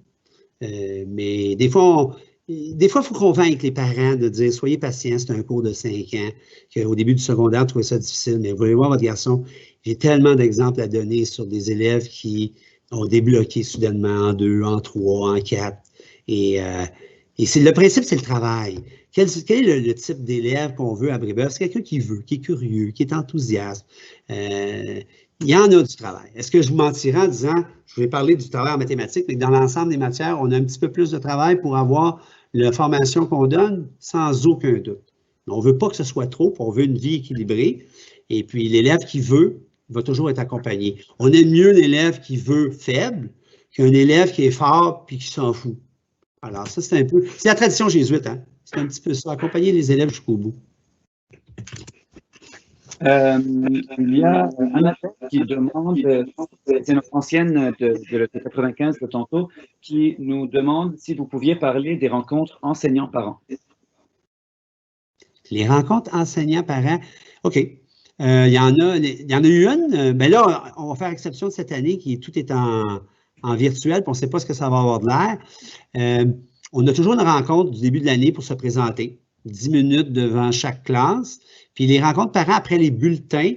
Mais des fois, il faut convaincre les parents de dire « Soyez patients, c'est un cours de 5 ans, qu'au début du secondaire, vous trouvez ça difficile, mais vous allez voir votre garçon, j'ai tellement d'exemples à donner sur des élèves qui ont débloqué soudainement en 2, en 3, en 4. Et le principe, c'est le travail. Quel est le type d'élève qu'on veut à Brébeuf? C'est quelqu'un qui veut, qui est curieux, qui est enthousiaste. Il y en a du travail. Est-ce que je vous mentirais en disant, je vais parler du travail en mathématiques, mais que dans l'ensemble des matières, on a un petit peu plus de travail pour avoir la formation qu'on donne, sans aucun doute. Mais on ne veut pas que ce soit trop, on veut une vie équilibrée. Et puis, l'élève qui veut va toujours être accompagné. On aime mieux un élève qui veut faible qu'un élève qui est fort puis qui s'en fout. Alors, ça, c'est un peu... C'est la tradition jésuite, hein? C'est un petit peu ça, accompagner les élèves jusqu'au bout. Il y a un appel qui demande, c'est notre ancienne de 95 de tantôt, qui nous demande si vous pouviez parler des rencontres enseignants-parents. Les rencontres enseignants-parents, OK. Il y en a eu une, mais là, on va faire exception de cette année tout est en virtuel, puis on ne sait pas ce que ça va avoir de l'air. On a toujours une rencontre du début de l'année pour se présenter, 10 minutes devant chaque classe. Puis les rencontres parents après les bulletins,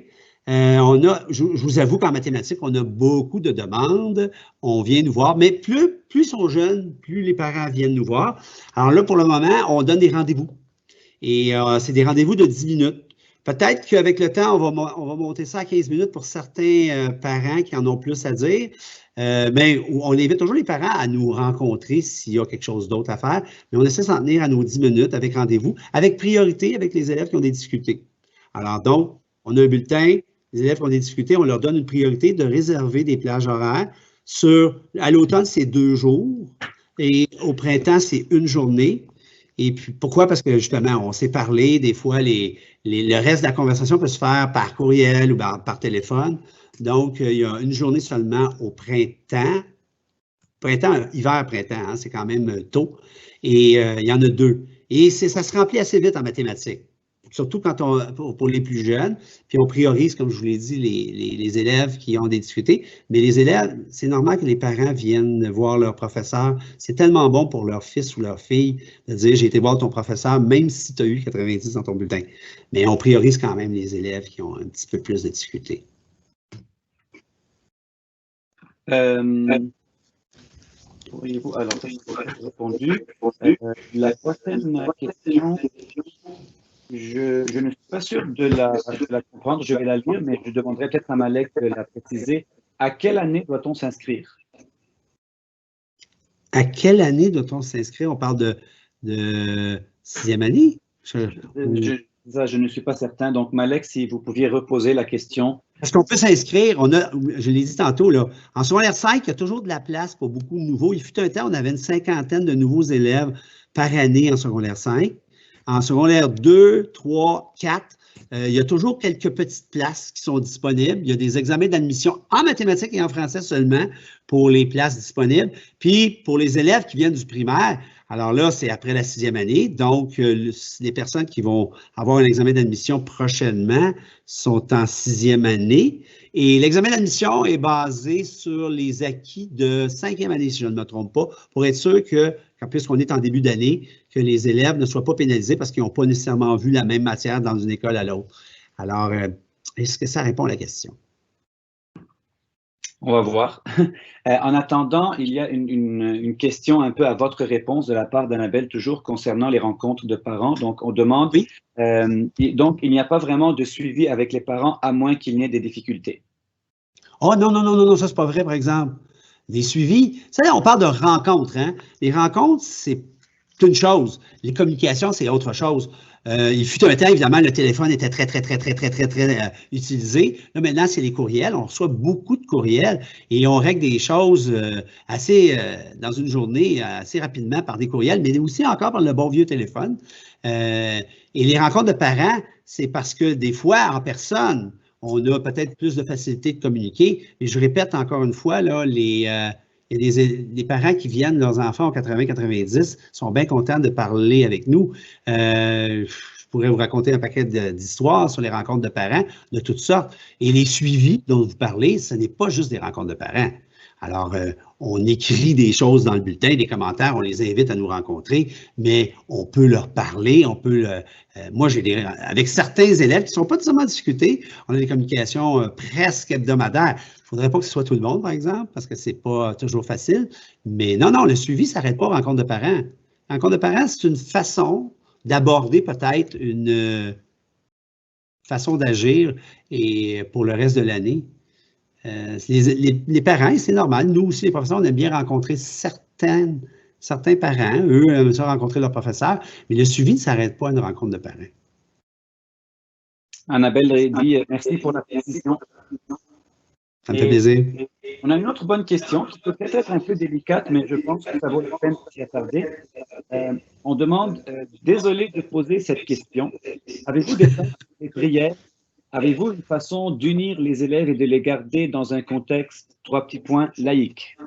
je vous avoue qu'en mathématiques, on a beaucoup de demandes, on vient nous voir, mais plus ils sont jeunes, plus les parents viennent nous voir. Alors là, pour le moment, on donne des rendez-vous. Et c'est des rendez-vous de 10 minutes. Peut-être qu'avec le temps, on va monter ça à 15 minutes pour certains parents qui en ont plus à dire. Mais on invite toujours les parents à nous rencontrer s'il y a quelque chose d'autre à faire. Mais on essaie de s'en tenir à nos 10 minutes avec rendez-vous, avec priorité avec les élèves qui ont des difficultés. Alors donc, on a un bulletin, les élèves qui ont des difficultés, on leur donne une priorité de réserver des plages horaires. À l'automne, c'est 2 jours et au printemps, c'est 1 journée. Et puis, pourquoi? Parce que justement, on s'est parlé, des fois, le reste de la conversation peut se faire par courriel ou par téléphone. Donc, il y a 1 journée seulement au printemps. Hiver-printemps, hein, c'est quand même tôt. Et il y en a 2. Et ça se remplit assez vite en mathématiques, surtout pour les plus jeunes. Puis on priorise, comme je vous l'ai dit, les élèves qui ont des difficultés. Mais les élèves, c'est normal que les parents viennent voir leur professeur. C'est tellement bon pour leur fils ou leur fille de dire « J'ai été voir ton professeur, même si tu as eu 90 dans ton bulletin. » Mais on priorise quand même les élèves qui ont un petit peu plus de difficultés. Pourriez-vous, alors, répondu. La prochaine question, je ne suis pas sûr de la comprendre, je vais la lire, mais je demanderai peut-être à Malek de la préciser. À quelle année doit-on s'inscrire? À quelle année doit-on s'inscrire? On parle de 6e année? Je ne suis pas certain. Donc, Malek, si vous pouviez reposer la question. Est-ce qu'on peut s'inscrire? Je l'ai dit tantôt, là, en secondaire 5, il y a toujours de la place pour beaucoup de nouveaux. Il fut un temps, on avait une 50aine de nouveaux élèves par année en secondaire 5. En secondaire 2, 3, 4, Il y a toujours quelques petites places qui sont disponibles. Il y a des examens d'admission en mathématiques et en français seulement pour les places disponibles. Puis, pour les élèves qui viennent du primaire, alors là, c'est après la 6e année. Donc, les personnes qui vont avoir un examen d'admission prochainement sont en 6e année. Et l'examen d'admission est basé sur les acquis de 5e année, si je ne me trompe pas, pour être sûr que, puisqu'on est en début d'année, que les élèves ne soient pas pénalisés parce qu'ils n'ont pas nécessairement vu la même matière dans une école à l'autre. Alors, est-ce que ça répond à la question? On va voir. En attendant, il y a une question un peu à votre réponse de la part d'Annabelle, toujours concernant les rencontres de parents. Donc, on demande, oui. Donc, il n'y a pas vraiment de suivi avec les parents à moins qu'il n'y ait des difficultés. Oh non, non, non, non, non, ça, c'est pas vrai, par exemple. Les suivis, ça, là, on parle de rencontres, hein? Les rencontres, c'est une chose. Les communications, c'est autre chose. Il fut un temps, évidemment, le téléphone était très utilisé. Là, maintenant, c'est les courriels. On reçoit beaucoup de courriels et on règle des choses dans une journée assez rapidement par des courriels, mais aussi encore par le bon vieux téléphone. Et les rencontres de parents, c'est parce que des fois, en personne, on a peut-être plus de facilité de communiquer. Et je répète encore une fois, là, il y a des parents qui viennent, leurs enfants en 80-90, sont bien contents de parler avec nous. Je pourrais vous raconter un paquet d'histoires sur les rencontres de parents de toutes sortes. Et les suivis dont vous parlez, ce n'est pas juste des rencontres de parents. Alors, on écrit des choses dans le bulletin, des commentaires, on les invite à nous rencontrer, mais on peut leur parler, on peut... moi, avec certains élèves qui ne sont pas nécessairement discutés, on a des communications presque hebdomadaires. Il ne faudrait pas que ce soit tout le monde, par exemple, parce que ce n'est pas toujours facile. Mais non, non, le suivi ne s'arrête pas aux rencontres de parents. Rencontre de parents, c'est une façon d'aborder peut-être une façon d'agir et pour le reste de l'année. Les parents, c'est normal. Nous aussi, les professeurs, on aime bien rencontrer certains parents. Eux aiment ça rencontrer leurs professeurs, mais le suivi ne s'arrête pas à une rencontre de parents. Annabelle dit merci pour la précision. Ça me fait plaisir. On a une autre bonne question qui peut peut-être être un peu délicate, mais je pense que ça vaut la peine de s'y attarder. On demande, désolé de poser cette question, avez-vous des prières? Avez-vous une façon d'unir les élèves et de les garder dans un contexte, 3 petits points, laïque?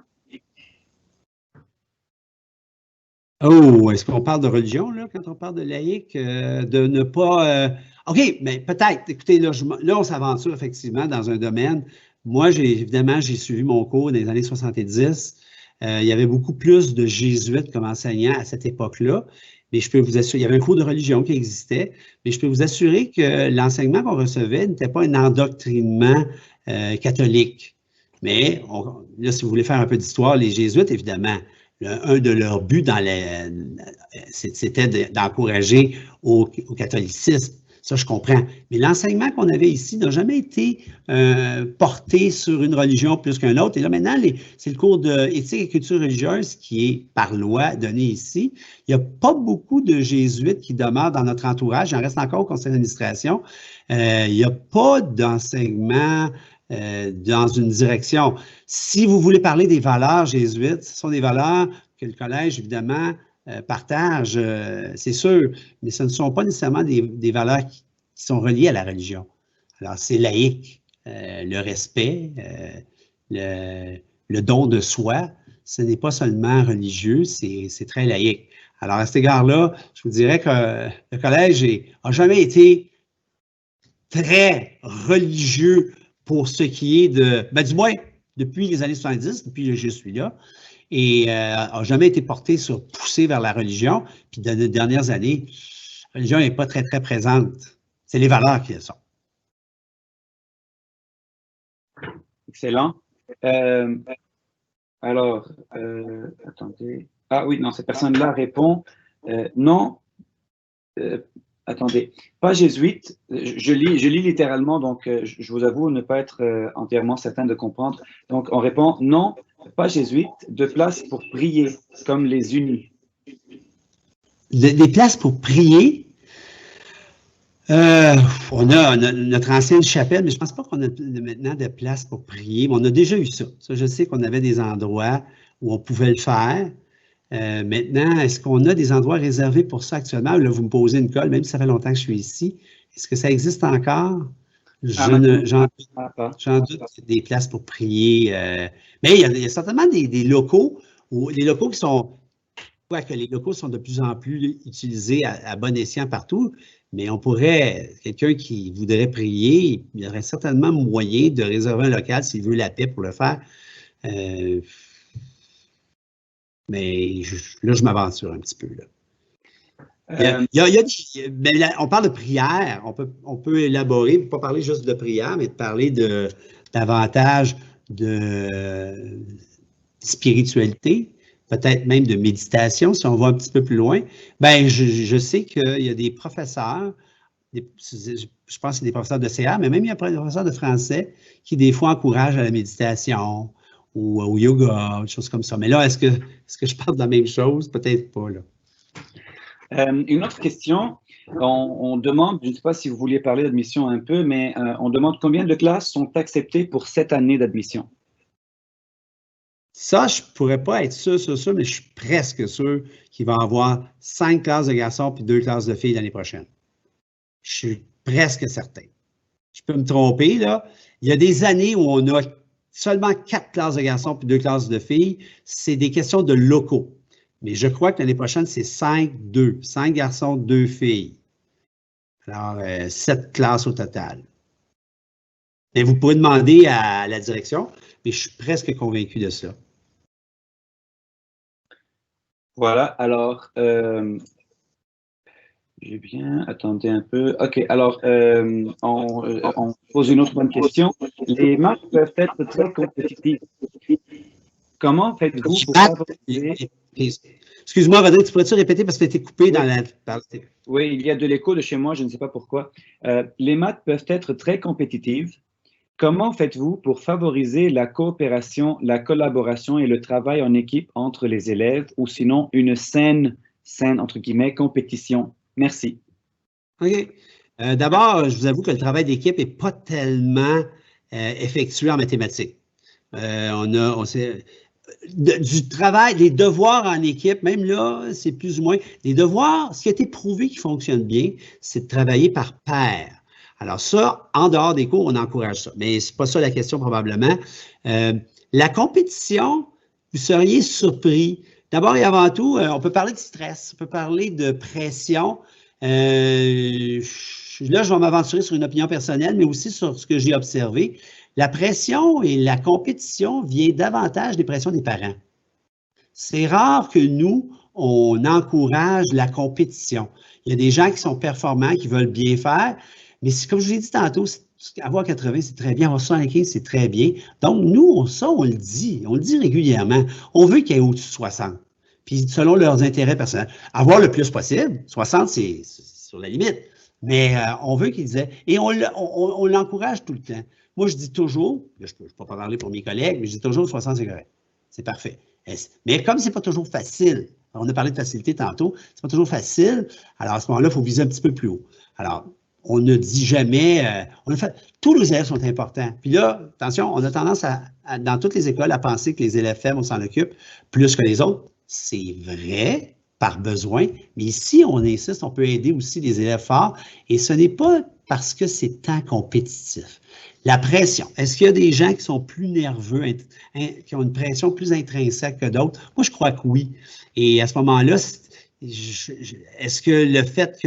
Oh, est-ce qu'on parle de religion, là, quand on parle de laïque? De ne pas... OK, mais peut-être. Écoutez, là, on s'aventure effectivement dans un domaine. Moi, évidemment, j'ai suivi mon cours dans les années 70. Il y avait beaucoup plus de jésuites comme enseignants à cette époque-là. Mais je peux vous assurer, il y avait un cours de religion qui existait, mais je peux vous assurer que l'enseignement qu'on recevait n'était pas un endoctrinement catholique. Mais là, si vous voulez faire un peu d'histoire, les jésuites, évidemment, un de leurs buts c'était d'encourager au catholicisme. Ça, je comprends. Mais l'enseignement qu'on avait ici n'a jamais été porté sur une religion plus qu'une autre. Et là, maintenant, c'est le cours d'éthique et culture religieuse qui est par loi donné ici. Il n'y a pas beaucoup de jésuites qui demeurent dans notre entourage. Il en reste encore au conseil d'administration. Il n'y a pas d'enseignement dans une direction. Si vous voulez parler des valeurs jésuites, ce sont des valeurs que le collège, évidemment, partage, c'est sûr, mais ce ne sont pas nécessairement des valeurs qui sont reliées à la religion. Alors, c'est laïque, le respect, le don de soi, ce n'est pas seulement religieux, c'est très laïque. Alors, à cet égard-là, je vous dirais que le collège n'a jamais été très religieux pour ce qui est du moins, depuis les années 70, depuis que je suis là, et n'a jamais été poussé vers la religion. Puis dans les dernières années, la religion n'est pas très, très présente. C'est les valeurs qui sont. Excellent. Alors, attendez. Ah oui, non, cette personne-là répond non. Attendez, pas jésuite. Je lis littéralement, donc je vous avoue ne pas être entièrement certain de comprendre. Donc, on répond non, pas jésuite, de place pour prier, comme les unis. Des places pour prier? On a notre ancienne chapelle, mais je ne pense pas qu'on a maintenant de place pour prier. Mais on a déjà eu ça. Ça, je sais qu'on avait des endroits où on pouvait le faire. Maintenant, est-ce qu'on a des endroits réservés pour ça actuellement? Là, vous me posez une colle, même si ça fait longtemps que je suis ici. Est-ce que ça existe encore? J'en doute des places pour prier. Mais il y a certainement des locaux, les locaux qui sont, que les locaux sont de plus en plus utilisés à bon escient partout, mais on pourrait, quelqu'un qui voudrait prier, il y aurait certainement moyen de réserver un local s'il veut la paix pour le faire. Mais là, je m'aventure un petit peu. Là. On parle de prière, on peut élaborer, pas parler juste de prière, mais de parler davantage de spiritualité, peut-être même de méditation, si on va un petit peu plus loin. Ben, je sais qu'il y a des professeurs, je pense que c'est des professeurs de CA, mais même il y a des professeurs de français qui, des fois, encouragent à la méditation ou au yoga, des choses comme ça. Mais là, est-ce que je parle de la même chose? Peut-être pas, là. Une autre question, on demande, je ne sais pas si vous vouliez parler d'admission un peu, mais on demande combien de classes sont acceptées pour cette année d'admission? Ça, je ne pourrais pas être sûr, mais je suis presque sûr qu'il va y avoir 5 classes de garçons puis 2 classes de filles l'année prochaine. Je suis presque certain. Je peux me tromper, là. Il y a des années où on a seulement 4 classes de garçons puis 2 classes de filles. C'est des questions de locaux. Mais je crois que l'année prochaine, c'est 5-2. 5 garçons, 2 filles. Alors, 7 classes au total. Et vous pouvez demander à la direction, mais je suis presque convaincu de ça. Voilà, alors, j'ai bien, attendez un peu. OK, alors, on pose une autre bonne question. Les maths peuvent être très compétitives. Comment faites-vous pour favoriser... Excuse-moi, Rodrigue, tu pourrais-tu répéter parce que tu étais coupé dans la... Oui, il y a de l'écho de chez moi, je ne sais pas pourquoi. Les maths peuvent être très compétitives. Comment faites-vous pour favoriser la coopération, la collaboration et le travail en équipe entre les élèves ou sinon une saine, entre guillemets, compétition? Merci. OK. D'abord, je vous avoue que le travail d'équipe n'est pas tellement effectué en mathématiques. Du travail, des devoirs en équipe, même là, c'est plus ou moins. Les devoirs, ce qui a été prouvé qui fonctionne bien, c'est de travailler par pair. Alors ça, en dehors des cours, on encourage ça. Mais c'est pas ça la question probablement. La compétition, vous seriez surpris. D'abord et avant tout, on peut parler de stress, on peut parler de pression. Là, je vais m'aventurer sur une opinion personnelle, mais aussi sur ce que j'ai observé. La pression et la compétition viennent davantage des pressions des parents. C'est rare que nous, on encourage la compétition. Il y a des gens qui sont performants, qui veulent bien faire, mais comme je vous l'ai dit tantôt, avoir 80, c'est très bien, avoir 75, c'est très bien. Donc, nous, on le dit régulièrement. On veut qu'il y ait au-dessus de 60. Puis, selon leurs intérêts personnels, avoir le plus possible, 60, c'est sur la limite. Mais on veut qu'ils aient, et on l'encourage tout le temps. Moi, je dis toujours, je ne peux pas parler pour mes collègues, mais je dis toujours 60, c'est correct. C'est parfait. Mais comme ce n'est pas toujours facile, on a parlé de facilité tantôt, c'est pas toujours facile, alors à ce moment-là, il faut viser un petit peu plus haut. Alors, on ne dit jamais, tous les élèves sont importants. Puis là, attention, on a tendance dans toutes les écoles à penser que les élèves faibles, on s'en occupe plus que les autres. C'est vrai, par besoin, mais ici, on insiste, on peut aider aussi les élèves forts, et ce n'est pas parce que c'est tant compétitif. La pression. Est-ce qu'il y a des gens qui sont plus nerveux, qui ont une pression plus intrinsèque que d'autres? Moi, je crois que oui. Et à ce moment-là, est-ce que le fait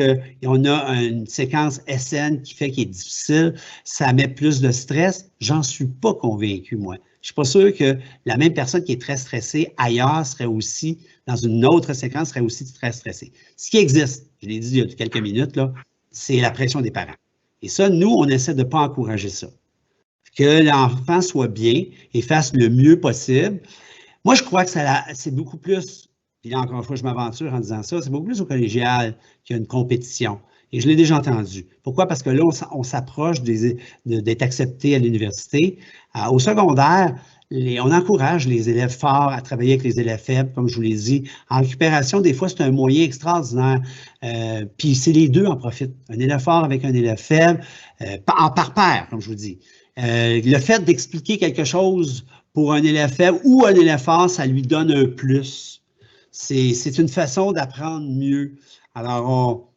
qu'on a une séquence SN qui fait qu'il est difficile, ça met plus de stress? J'en suis pas convaincu, moi. Je suis pas sûr que la même personne qui est très stressée ailleurs serait aussi, dans une autre séquence, serait aussi très stressée. Ce qui existe, je l'ai dit il y a quelques minutes, là, c'est la pression des parents. Et ça, nous, on essaie de ne pas encourager ça. Que l'enfant soit bien et fasse le mieux possible. Moi, je crois que c'est beaucoup plus, puis là, encore une fois, je m'aventure en disant ça, c'est beaucoup plus au collégial qu'il y a une compétition. Et je l'ai déjà entendu. Pourquoi? Parce que là, on s'approche d'être accepté à l'université. Au secondaire, on encourage les élèves forts à travailler avec les élèves faibles, comme je vous l'ai dit. En récupération, des fois, c'est un moyen extraordinaire. Puis c'est les deux en profitent. Un élève fort avec un élève faible, par pair, comme je vous dis. Le fait d'expliquer quelque chose pour un élève faible ou un élève fort, ça lui donne un plus. C'est une façon d'apprendre mieux. Alors,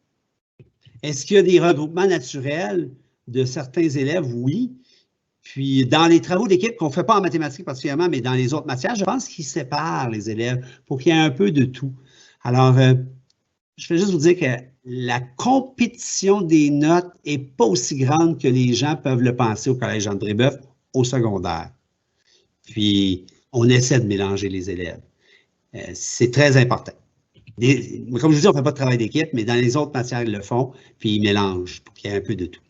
Est-ce qu'il y a des regroupements naturels de certains élèves? Oui. Puis, dans les travaux d'équipe qu'on ne fait pas en mathématiques particulièrement, mais dans les autres matières, je pense qu'ils séparent les élèves pour qu'il y ait un peu de tout. Alors, je vais juste vous dire que la compétition des notes n'est pas aussi grande que les gens peuvent le penser au Collège André-Beuve au secondaire. Puis, on essaie de mélanger les élèves. C'est très important. Comme je vous dis, on ne fait pas de travail d'équipe, mais dans les autres matières, ils le font, puis ils mélangent pour qu'il y ait un peu de tout.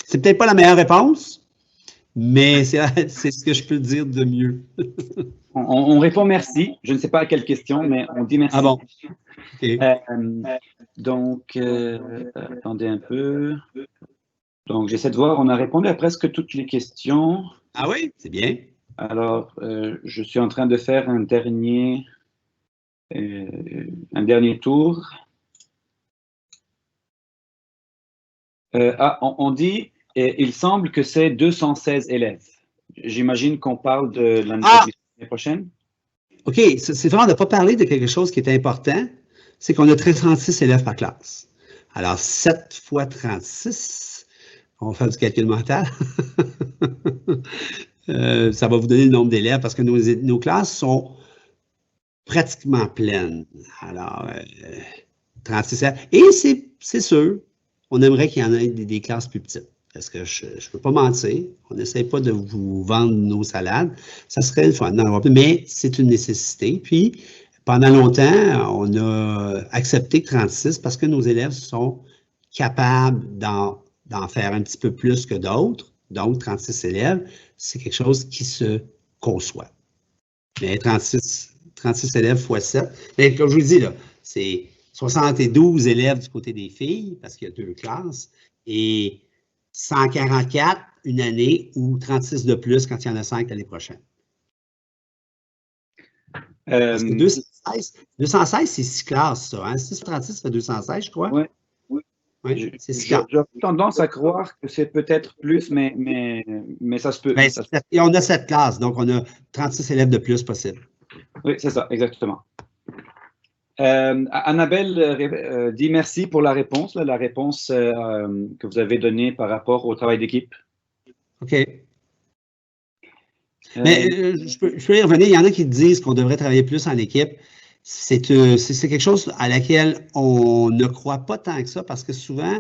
C'est peut-être pas la meilleure réponse, mais c'est ce que je peux dire de mieux. On répond merci. Je ne sais pas à quelle question, mais on dit merci. Ah bon? Okay. Donc, attendez un peu. Donc, j'essaie de voir. On a répondu à presque toutes les questions. Ah oui? C'est bien. Alors, je suis en train de faire un dernier tour. On dit, il semble que c'est 216 élèves. J'imagine qu'on parle de l'année prochaine. OK, c'est vraiment de ne pas parler de quelque chose qui est important, c'est qu'on a 36 élèves par classe. Alors, 7 fois 36, on va faire du calcul mental. Ça va vous donner le nombre d'élèves parce que nos classes sont pratiquement pleines. Alors, 36 élèves. Et c'est sûr, on aimerait qu'il y en ait des classes plus petites. Parce que je ne peux pas mentir, on n'essaie pas de vous vendre nos salades. Ça serait le fun d'en avoir plus, mais c'est une nécessité. Puis, pendant longtemps, on a accepté 36 parce que nos élèves sont capables d'en faire un petit peu plus que d'autres. Donc, 36 élèves, c'est quelque chose qui se conçoit. Mais 36 élèves fois 7. Mais comme je vous le dis, là, c'est 72 élèves du côté des filles, parce qu'il y a 2 classes, et 144 une année ou 36 de plus quand il y en a 5 l'année prochaine. Parce que 216 c'est 6 classes, ça. Hein? 636, ça fait 216, je crois. Oui. Ouais, c'est 6 classes. J'ai tendance à croire que c'est peut-être plus, mais ça se peut. Ben, et on a 7 classes, donc on a 36 élèves de plus possible. Oui, c'est ça, exactement. Annabelle dit merci pour la réponse que vous avez donnée par rapport au travail d'équipe. OK. Mais je peux y revenir. Il y en a qui disent qu'on devrait travailler plus en équipe. C'est quelque chose à laquelle on ne croit pas tant que ça parce que souvent,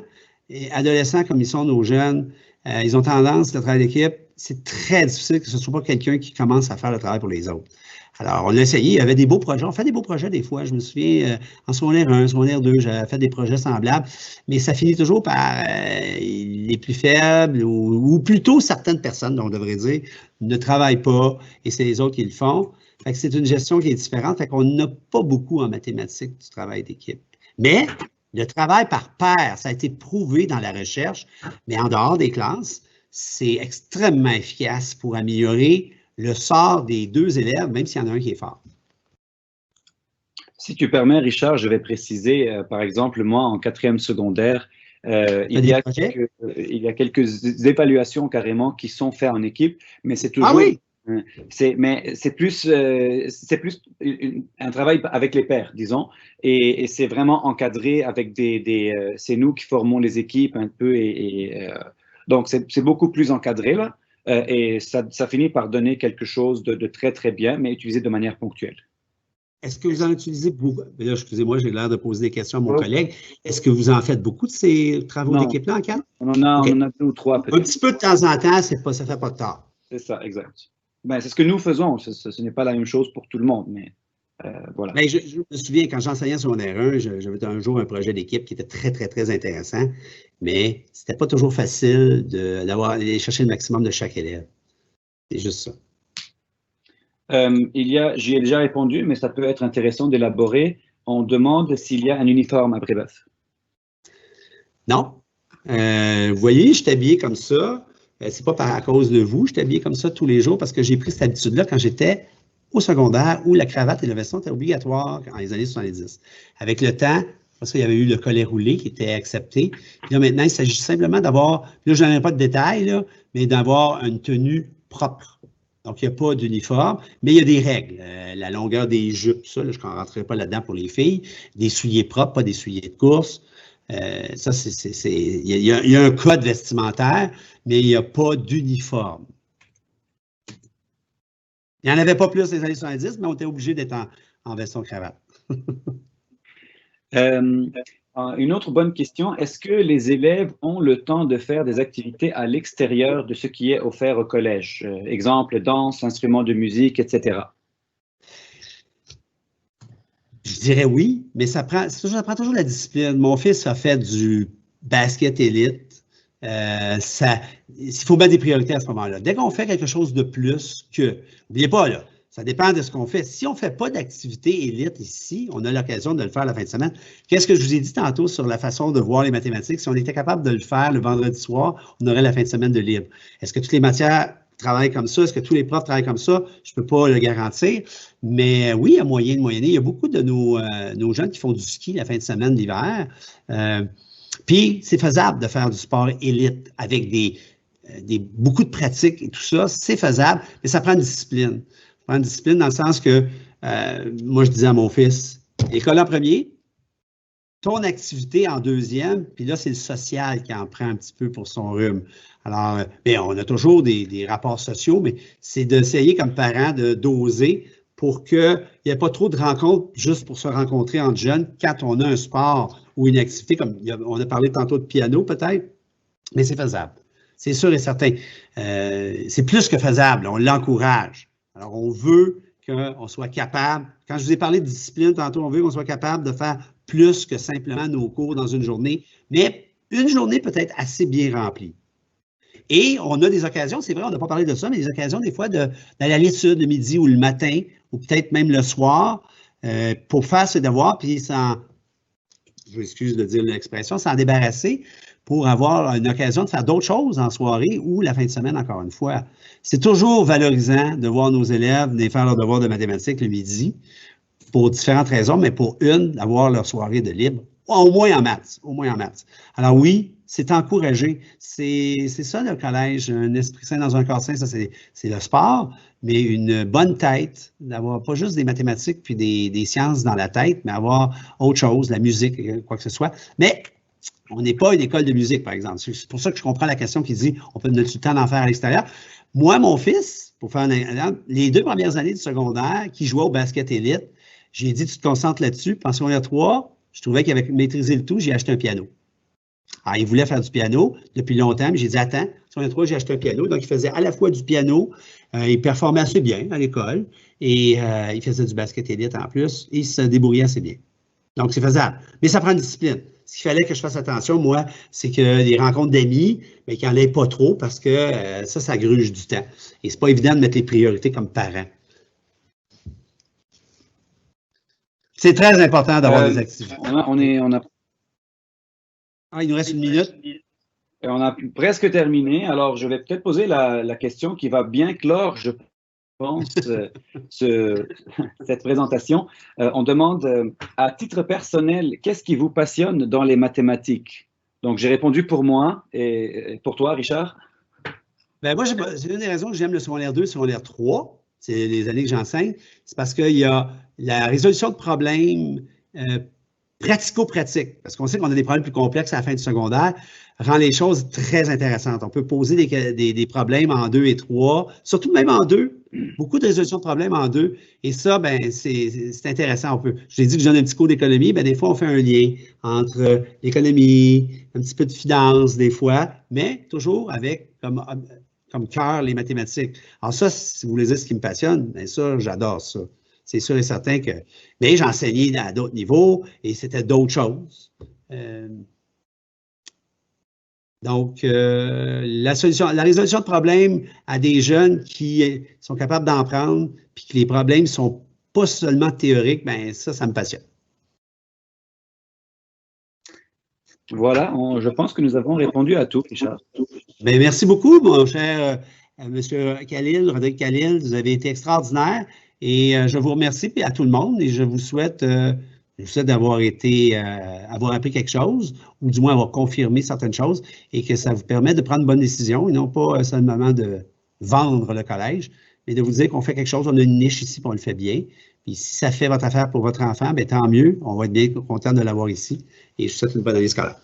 adolescents comme ils sont nos jeunes, ils ont tendance, le travail d'équipe, c'est très difficile que ce ne soit pas quelqu'un qui commence à faire le travail pour les autres. Alors, on l'a essayé, il y avait des beaux projets. On fait des beaux projets des fois. Je me souviens, en secondaire 1, secondaire 2, j'avais fait des projets semblables, mais ça finit toujours par les plus faibles ou plutôt certaines personnes, on devrait dire, ne travaillent pas et c'est les autres qui le font. Fait que c'est une gestion qui est différente. Fait qu'on n'a pas beaucoup en mathématiques du travail d'équipe. Mais le travail par pair, ça a été prouvé dans la recherche, mais en dehors des classes, c'est extrêmement efficace pour améliorer le sort des 2 élèves, même s'il y en a un qui est fort. Si tu permets, Richard, je vais préciser, par exemple, moi, en 4e secondaire, il y a quelques évaluations carrément qui sont faites en équipe, mais c'est toujours... Ah oui? C'est plus un travail avec les pairs, disons, et c'est vraiment encadré avec c'est nous qui formons les équipes un peu, donc c'est beaucoup plus encadré là. Et ça finit par donner quelque chose de très, très bien, mais utilisé de manière ponctuelle. Est-ce que vous en utilisez beaucoup? Là, excusez-moi, j'ai l'air de poser des questions à mon collègue. Est-ce que vous en faites beaucoup de ces travaux d'équipe-là en cadre? On en a 2 ou 3 peut-être. Un petit peu de temps en temps, ça ne fait pas de tort. C'est ça, exact. Ben, c'est ce que nous faisons. Ce n'est pas la même chose pour tout le monde, mais voilà. Ben, je me souviens, quand j'enseignais en secondaire 1, j'avais un jour un projet d'équipe qui était très, très, très intéressant, mais ce n'était pas toujours facile d'aller chercher le maximum de chaque élève. C'est juste ça. J'y ai déjà répondu, mais ça peut être intéressant d'élaborer. On demande s'il y a un uniforme à Brébeuf. Non. Vous voyez, je suis habillé comme ça. C'est pas à cause de vous, je suis habillé comme ça tous les jours parce que j'ai pris cette habitude-là quand j'étais au secondaire où la cravate et le veston étaient obligatoires dans les années 70. Avec le temps, parce qu'il y avait eu le collet roulé qui était accepté. Puis là, maintenant, il s'agit simplement d'avoir, là, je n'en ai pas de détails, là, mais d'avoir une tenue propre. Donc, il n'y a pas d'uniforme, mais il y a des règles. La longueur des jupes, ça, là, je ne rentrerai pas là-dedans pour les filles. Des souliers propres, pas des souliers de course. Ça, il y a un code vestimentaire, mais il n'y a pas d'uniforme. Il n'y en avait pas plus dans les années 70, mais on était obligé d'être en veston-cravate. Une autre bonne question, est-ce que les élèves ont le temps de faire des activités à l'extérieur de ce qui est offert au collège? Exemple, danse, instruments de musique, etc. Je dirais oui, mais ça prend toujours la discipline. Mon fils a fait du basket élite. Il faut mettre des priorités à ce moment-là. Dès qu'on fait quelque chose de plus que, n'oubliez pas, là, ça dépend de ce qu'on fait. Si on ne fait pas d'activité élite ici, on a l'occasion de le faire la fin de semaine. Qu'est-ce que je vous ai dit tantôt sur la façon de voir les mathématiques? Si on était capable de le faire le vendredi soir, on aurait la fin de semaine de libre. Est-ce que toutes les matières travaillent comme ça? Est-ce que tous les profs travaillent comme ça? Je ne peux pas le garantir. Mais oui, il y a moyen de moyenner. Il y a beaucoup de nos jeunes qui font du ski la fin de semaine d'hiver. Puis, c'est faisable de faire du sport élite avec beaucoup de pratiques et tout ça. C'est faisable, mais ça prend une discipline. Ça prend une discipline dans le sens que, moi, je disais à mon fils, école en premier, ton activité en deuxième, puis là, c'est le social qui en prend un petit peu pour son rhume. Alors, bien, on a toujours des rapports sociaux, mais c'est d'essayer comme parent de doser pour qu'il n'y ait pas trop de rencontres juste pour se rencontrer entre jeunes quand on a un sport ou une activité, comme on a parlé tantôt de piano peut-être, mais c'est faisable. C'est sûr et certain. C'est plus que faisable, on l'encourage. Alors, on veut qu'on soit capable, quand je vous ai parlé de discipline tantôt, on veut qu'on soit capable de faire plus que simplement nos cours dans une journée, mais une journée peut être assez bien remplie. Et on a des occasions, c'est vrai, on n'a pas parlé de ça, mais des occasions des fois d'aller à l'étude le midi ou le matin, ou peut-être même le soir, pour faire ses devoirs, puis je m'excuse de dire l'expression, s'en débarrasser pour avoir une occasion de faire d'autres choses en soirée ou la fin de semaine, encore une fois. C'est toujours valorisant de voir nos élèves venir faire leurs devoirs de mathématiques le midi, pour différentes raisons, mais pour une, d'avoir leur soirée de libre, au moins en maths, Alors oui, c'est encouragé. C'est ça le collège, un esprit sain dans un corps sain, ça c'est le sport, mais une bonne tête, d'avoir pas juste des mathématiques puis des sciences dans la tête, mais avoir autre chose, la musique, quoi que ce soit. Mais on n'est pas une école de musique, par exemple. C'est pour ça que je comprends la question qui dit, on peut notre temps d'en faire à l'extérieur. Moi, mon fils, pour faire un exemple, les 2 premières années du secondaire, qui jouait au basket élite, j'ai dit, tu te concentres là-dessus. Puis en secondaire 3, je trouvais qu'il avait maîtrisé le tout, j'ai acheté un piano. Alors, il voulait faire du piano depuis longtemps, mais j'ai dit, attends, en secondaire 3, j'ai acheté un piano. Donc, il faisait à la fois du piano, il performait assez bien à l'école, et il faisait du basket élite en plus, et il se débrouillait assez bien. Donc, c'est faisable. Mais ça prend une discipline. Ce qu'il fallait que je fasse attention, moi, c'est que les rencontres d'amis, mais qu'il n'y en ait pas trop, parce que ça gruge du temps. Et c'est pas évident de mettre les priorités comme parent. C'est très important d'avoir des activités. Il nous reste une minute. On a presque terminé. Alors, je vais peut-être poser la question qui va bien clore, je pense, cette présentation. On demande, à titre personnel, qu'est-ce qui vous passionne dans les mathématiques? Donc, j'ai répondu pour moi. Et pour toi, Richard? Ben moi, c'est une des raisons que j'aime le secondaire 2, le secondaire 3. C'est les années que j'enseigne. C'est parce qu'il y a la résolution de problèmes pratico-pratiques. Parce qu'on sait qu'on a des problèmes plus complexes à la fin du secondaire, rend les choses très intéressantes. On peut poser des problèmes en 2 et 3, surtout même en 2. Beaucoup de résolution de problèmes en 2. Et ça, ben, c'est intéressant. Je l'ai dit que je donne un petit cours d'économie, ben, des fois, on fait un lien entre l'économie, un petit peu de finance, des fois, mais toujours avec comme cœur les mathématiques. Alors ça, si vous voulez dire ce qui me passionne, bien ça, j'adore ça. C'est sûr et certain que... Mais j'enseignais à d'autres niveaux et c'était d'autres choses. Donc, la résolution de problèmes à des jeunes qui sont capables d'en prendre puis que les problèmes ne sont pas seulement théoriques, bien ça me passionne. Voilà, je pense que nous avons répondu à tout, Richard. Bien, merci beaucoup, mon cher monsieur Khalil, Rodrigue Khalil. Vous avez été extraordinaire et je vous remercie puis à tout le monde et je vous souhaite d'avoir avoir appris quelque chose ou du moins avoir confirmé certaines choses et que ça vous permet de prendre une bonne décision et non pas seulement de vendre le collège, mais de vous dire qu'on fait quelque chose, on a une niche ici, puis on le fait bien. Puis si ça fait votre affaire pour votre enfant, bien, tant mieux. On va être bien content de l'avoir ici. Et je vous souhaite une bonne année scolaire.